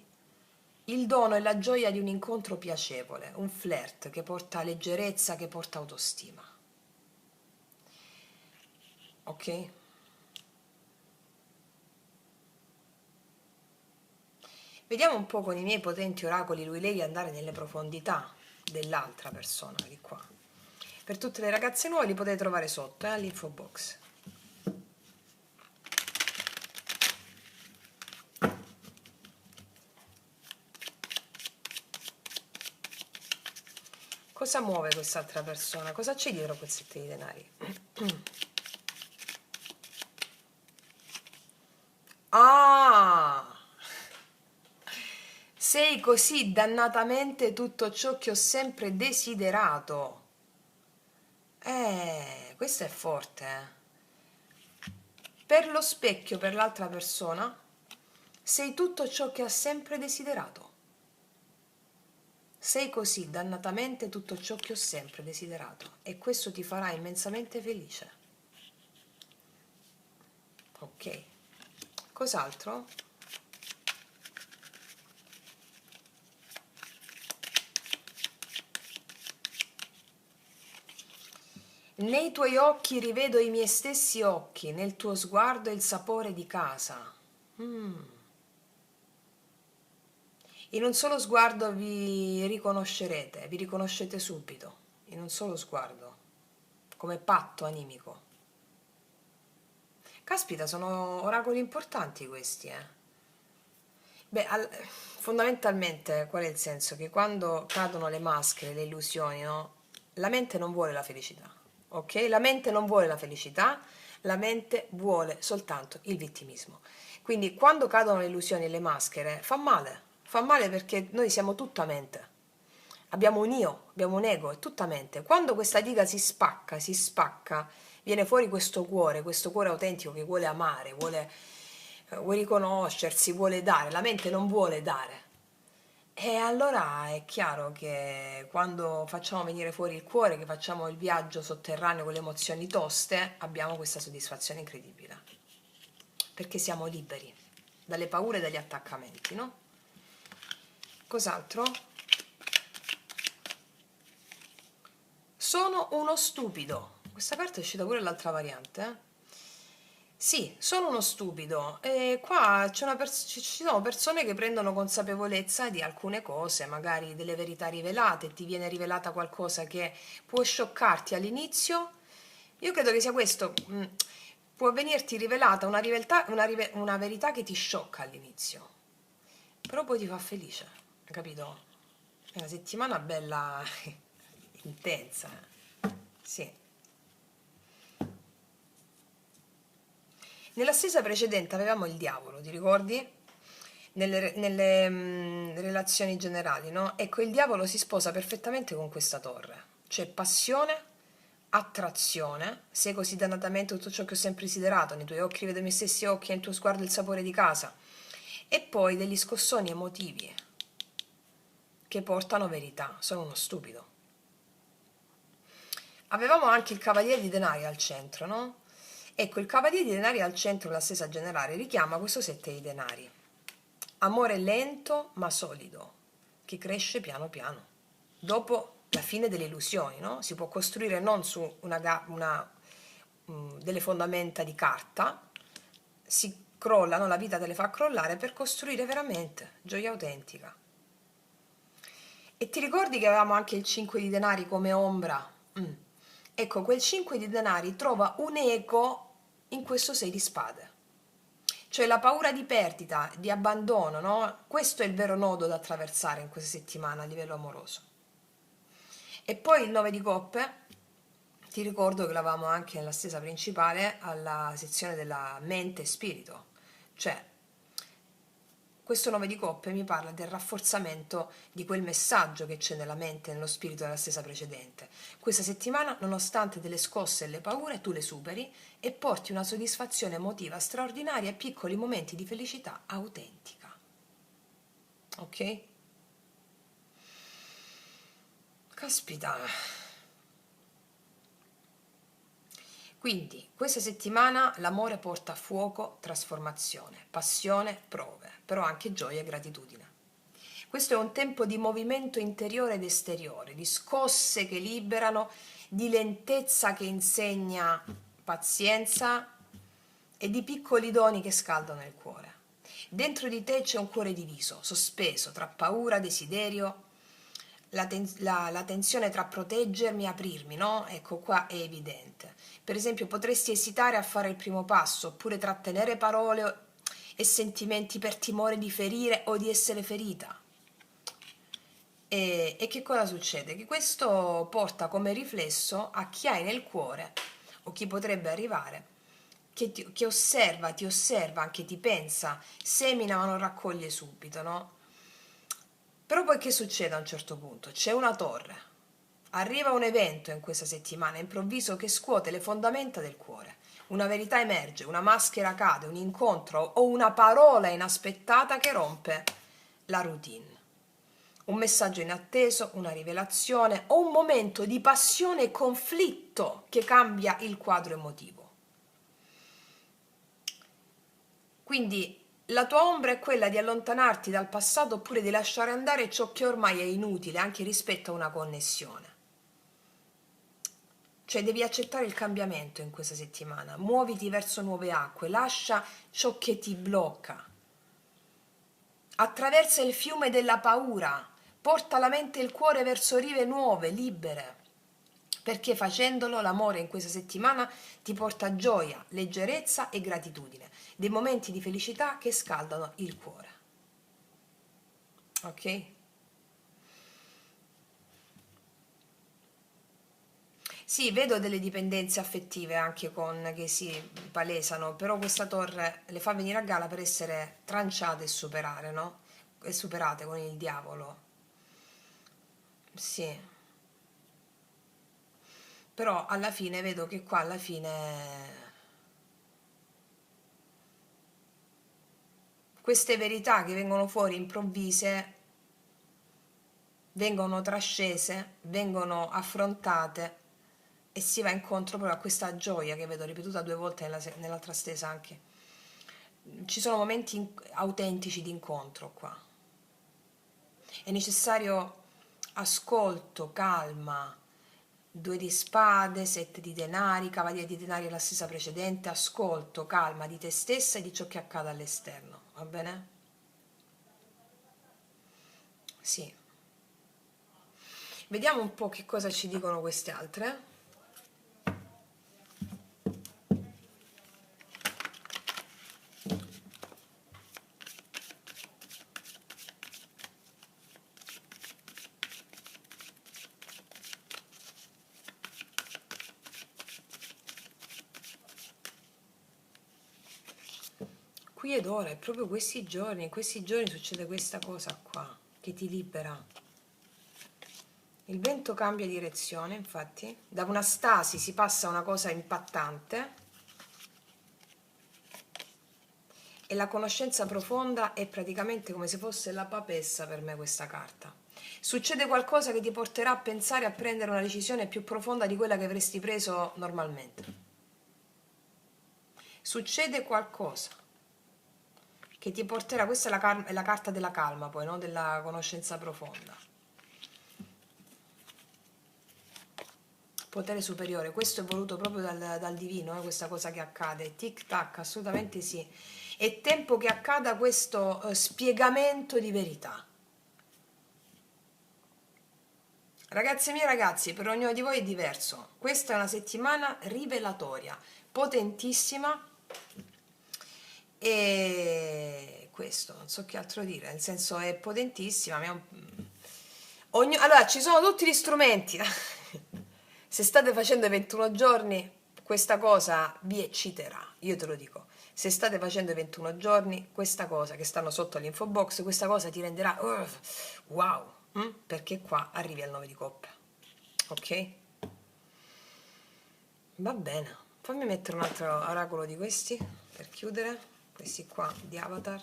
il dono è la gioia di un incontro piacevole, un flirt che porta leggerezza, che porta autostima. Ok? Vediamo un po' con i miei potenti oracoli lui lei andare nelle profondità dell'altra persona di qua. Per tutte le ragazze nuove li potete trovare sotto all'info box. Cosa muove quest'altra persona? Cosa c'è dietro quel 7 di denari? Ah! Sei così dannatamente tutto ciò che ho sempre desiderato. Questo è forte, Per lo specchio, per l'altra persona, sei tutto ciò che ha sempre desiderato. Sei così dannatamente tutto ciò che ho sempre desiderato e questo ti farà immensamente felice. Ok. Cos'altro? Nei tuoi occhi rivedo i miei stessi occhi, nel tuo sguardo il sapore di casa. In un solo sguardo vi riconoscerete, vi riconoscete subito, in un solo sguardo, come patto animico. Caspita, sono oracoli importanti questi, Beh, fondamentalmente qual è il senso? Che quando cadono le maschere, le illusioni, no? La mente non vuole la felicità, ok? La mente non vuole la felicità, la mente vuole soltanto il vittimismo. Quindi quando cadono le illusioni e le maschere fa male perché noi siamo tutta mente. Abbiamo un io, abbiamo un ego, è tutta mente. Quando questa diga si spacca, viene fuori questo cuore autentico che vuole amare, vuole riconoscersi, vuole dare, la mente non vuole dare. E allora è chiaro che quando facciamo venire fuori il cuore, che facciamo il viaggio sotterraneo con le emozioni toste, abbiamo questa soddisfazione incredibile. Perché siamo liberi dalle paure e dagli attaccamenti, no? Cos'altro? Sono uno stupido. Questa carta è uscita pure l'altra variante, Sì, sono uno stupido. E qua ci sono persone che prendono consapevolezza di alcune cose, magari delle verità rivelate, ti viene rivelata qualcosa che può scioccarti all'inizio. Io credo che sia questo. Può venirti rivelata una verità che ti sciocca all'inizio, però poi ti fa felice, capito? È una settimana bella intensa, Sì. Nella stessa precedente avevamo il diavolo, ti ricordi? Nelle relazioni generali, no? Ecco, il diavolo si sposa perfettamente con questa torre. C'è passione, attrazione, sei così dannatamente tutto ciò che ho sempre desiderato, nei tuoi occhi vedo i miei stessi occhi, nel tuo sguardo il sapore di casa. E poi degli scossoni emotivi che portano verità. Sono uno stupido. Avevamo anche il cavaliere di denari al centro, no? Ecco, il cavaliere di denari al centro della stesa generale richiama questo 7 di denari. Amore lento ma solido, che cresce piano piano. Dopo la fine delle illusioni, no? Si può costruire non su delle fondamenta di carta, si crollano, la vita te le fa crollare per costruire veramente gioia autentica. E ti ricordi che avevamo anche il 5 di denari come ombra? Ecco, quel 5 di denari trova un eco in questo 6 di spade. Cioè la paura di perdita, di abbandono, no? Questo è il vero nodo da attraversare in questa settimana a livello amoroso. E poi il 9 di coppe, ti ricordo che l'avevamo anche nella stesa principale alla sezione della mente e spirito. Cioè, questo 9 di coppe mi parla del rafforzamento di quel messaggio che c'è nella mente e nello spirito della stessa precedente. Questa settimana, nonostante delle scosse e le paure, tu le superi e porti una soddisfazione emotiva straordinaria e piccoli momenti di felicità autentica. Ok? Caspita. Quindi, questa settimana l'amore porta fuoco, trasformazione, passione, prove, però anche gioia e gratitudine. Questo è un tempo di movimento interiore ed esteriore, di scosse che liberano, di lentezza che insegna pazienza e di piccoli doni che scaldano il cuore. Dentro di te c'è un cuore diviso, sospeso tra paura, desiderio, la tensione tra proteggermi e aprirmi, no? Ecco qua è evidente. Per esempio potresti esitare a fare il primo passo, oppure trattenere parole e sentimenti per timore di ferire o di essere ferita. E che cosa succede? Che questo porta come riflesso a chi hai nel cuore, o chi potrebbe arrivare, che osserva, ti osserva, anche ti pensa, semina ma non raccoglie subito, no? Però poi che succede a un certo punto? C'è una torre, arriva un evento in questa settimana improvviso che scuote le fondamenta del cuore, una verità emerge, una maschera cade, un incontro o una parola inaspettata che rompe la routine. Un messaggio inatteso, una rivelazione o un momento di passione e conflitto che cambia il quadro emotivo. Quindi la tua ombra è quella di allontanarti dal passato oppure di lasciare andare ciò che ormai è inutile anche rispetto a una connessione. Cioè devi accettare il cambiamento in questa settimana, muoviti verso nuove acque, lascia ciò che ti blocca. Attraversa il fiume della paura, porta la mente e il cuore verso rive nuove, libere, perché facendolo l'amore in questa settimana ti porta gioia, leggerezza e gratitudine, dei momenti di felicità che scaldano il cuore. Ok? Sì, vedo delle dipendenze affettive anche che si palesano, però questa torre le fa venire a galla per essere tranciate e superare, no? E superate con il diavolo. Sì. Però alla fine vedo che qua alla fine queste verità che vengono fuori improvvise vengono trascese, vengono affrontate e si va incontro proprio a questa gioia che vedo ripetuta 2 volte nell'altra stesa anche. Ci sono momenti autentici di incontro qua. È necessario ascolto, calma, 2 di spade, 7 di denari, cavaliere di denari è la stessa precedente, ascolto, calma di te stessa e di ciò che accade all'esterno, va bene? Sì. Vediamo un po' che cosa ci dicono queste altre. Qui ed ora, è proprio in questi giorni succede questa cosa qua, che ti libera. Il vento cambia direzione, infatti, da una stasi si passa a una cosa impattante e la conoscenza profonda è praticamente come se fosse la papessa per me questa carta. Succede qualcosa che ti porterà a pensare a prendere una decisione più profonda di quella che avresti preso normalmente. Succede qualcosa che ti porterà, questa è la carta della calma poi, no? Della conoscenza profonda. Potere superiore, questo è voluto proprio dal divino, questa cosa che accade, tic tac, assolutamente sì. È tempo che accada questo spiegamento di verità. Ragazze mie, ragazzi, per ognuno di voi è diverso. Questa è una settimana rivelatoria, potentissima, e questo, non so che altro dire, nel senso è potentissima. Allora, ci sono tutti gli strumenti. Se state facendo i 21 giorni, questa cosa vi ecciterà, io te lo dico. Se state facendo i 21 giorni, questa cosa che stanno sotto all'info box, questa cosa ti renderà wow, perché qua arrivi al 9 di coppe. Ok? Va bene. Fammi mettere un altro oracolo di questi per chiudere, questi qua di Avatar.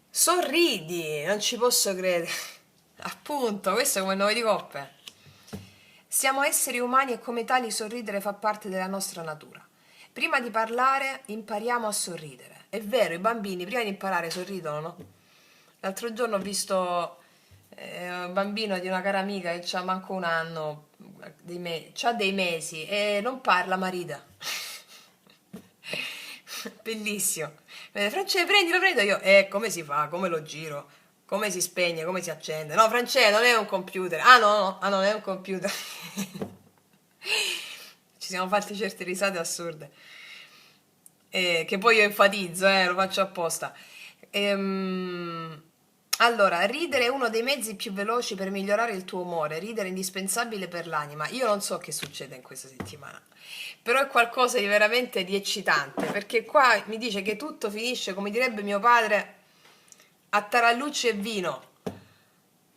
Sorridi, non ci posso credere. Appunto, questo è come il 9 di coppe. Siamo esseri umani e come tali sorridere fa parte della nostra natura. Prima di parlare impariamo a sorridere. È vero, i bambini prima di imparare sorridono, no? L'altro giorno ho visto un bambino di una cara amica che c'ha manco un anno, c'ha dei mesi e non parla, ma ride. Bellissimo. Francesco, prendilo, prendo io. Come si fa? Come lo giro? Come si spegne? Come si accende? No, Francesco, non è un computer. Ah, no, no, ah, non è un computer. Ci siamo fatti certe risate assurde. Che poi io enfatizzo, lo faccio apposta. Allora, ridere è uno dei mezzi più veloci per migliorare il tuo umore, ridere è indispensabile per l'anima. Io non so che succede in questa settimana, però è qualcosa di veramente di eccitante, perché qua mi dice che tutto finisce, come direbbe mio padre, a tarallucci e vino.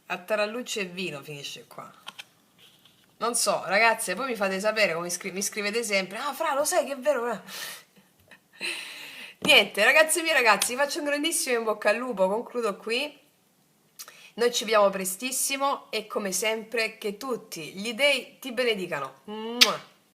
A tarallucci e vino finisce qua. Non so, ragazze, poi mi fate sapere come mi scrivete sempre. Ah, Fra, lo sai che è vero? Niente, ragazzi miei ragazzi, vi faccio un grandissimo in bocca al lupo, concludo qui. Noi ci vediamo prestissimo e come sempre che tutti gli dei ti benedicano. Mua.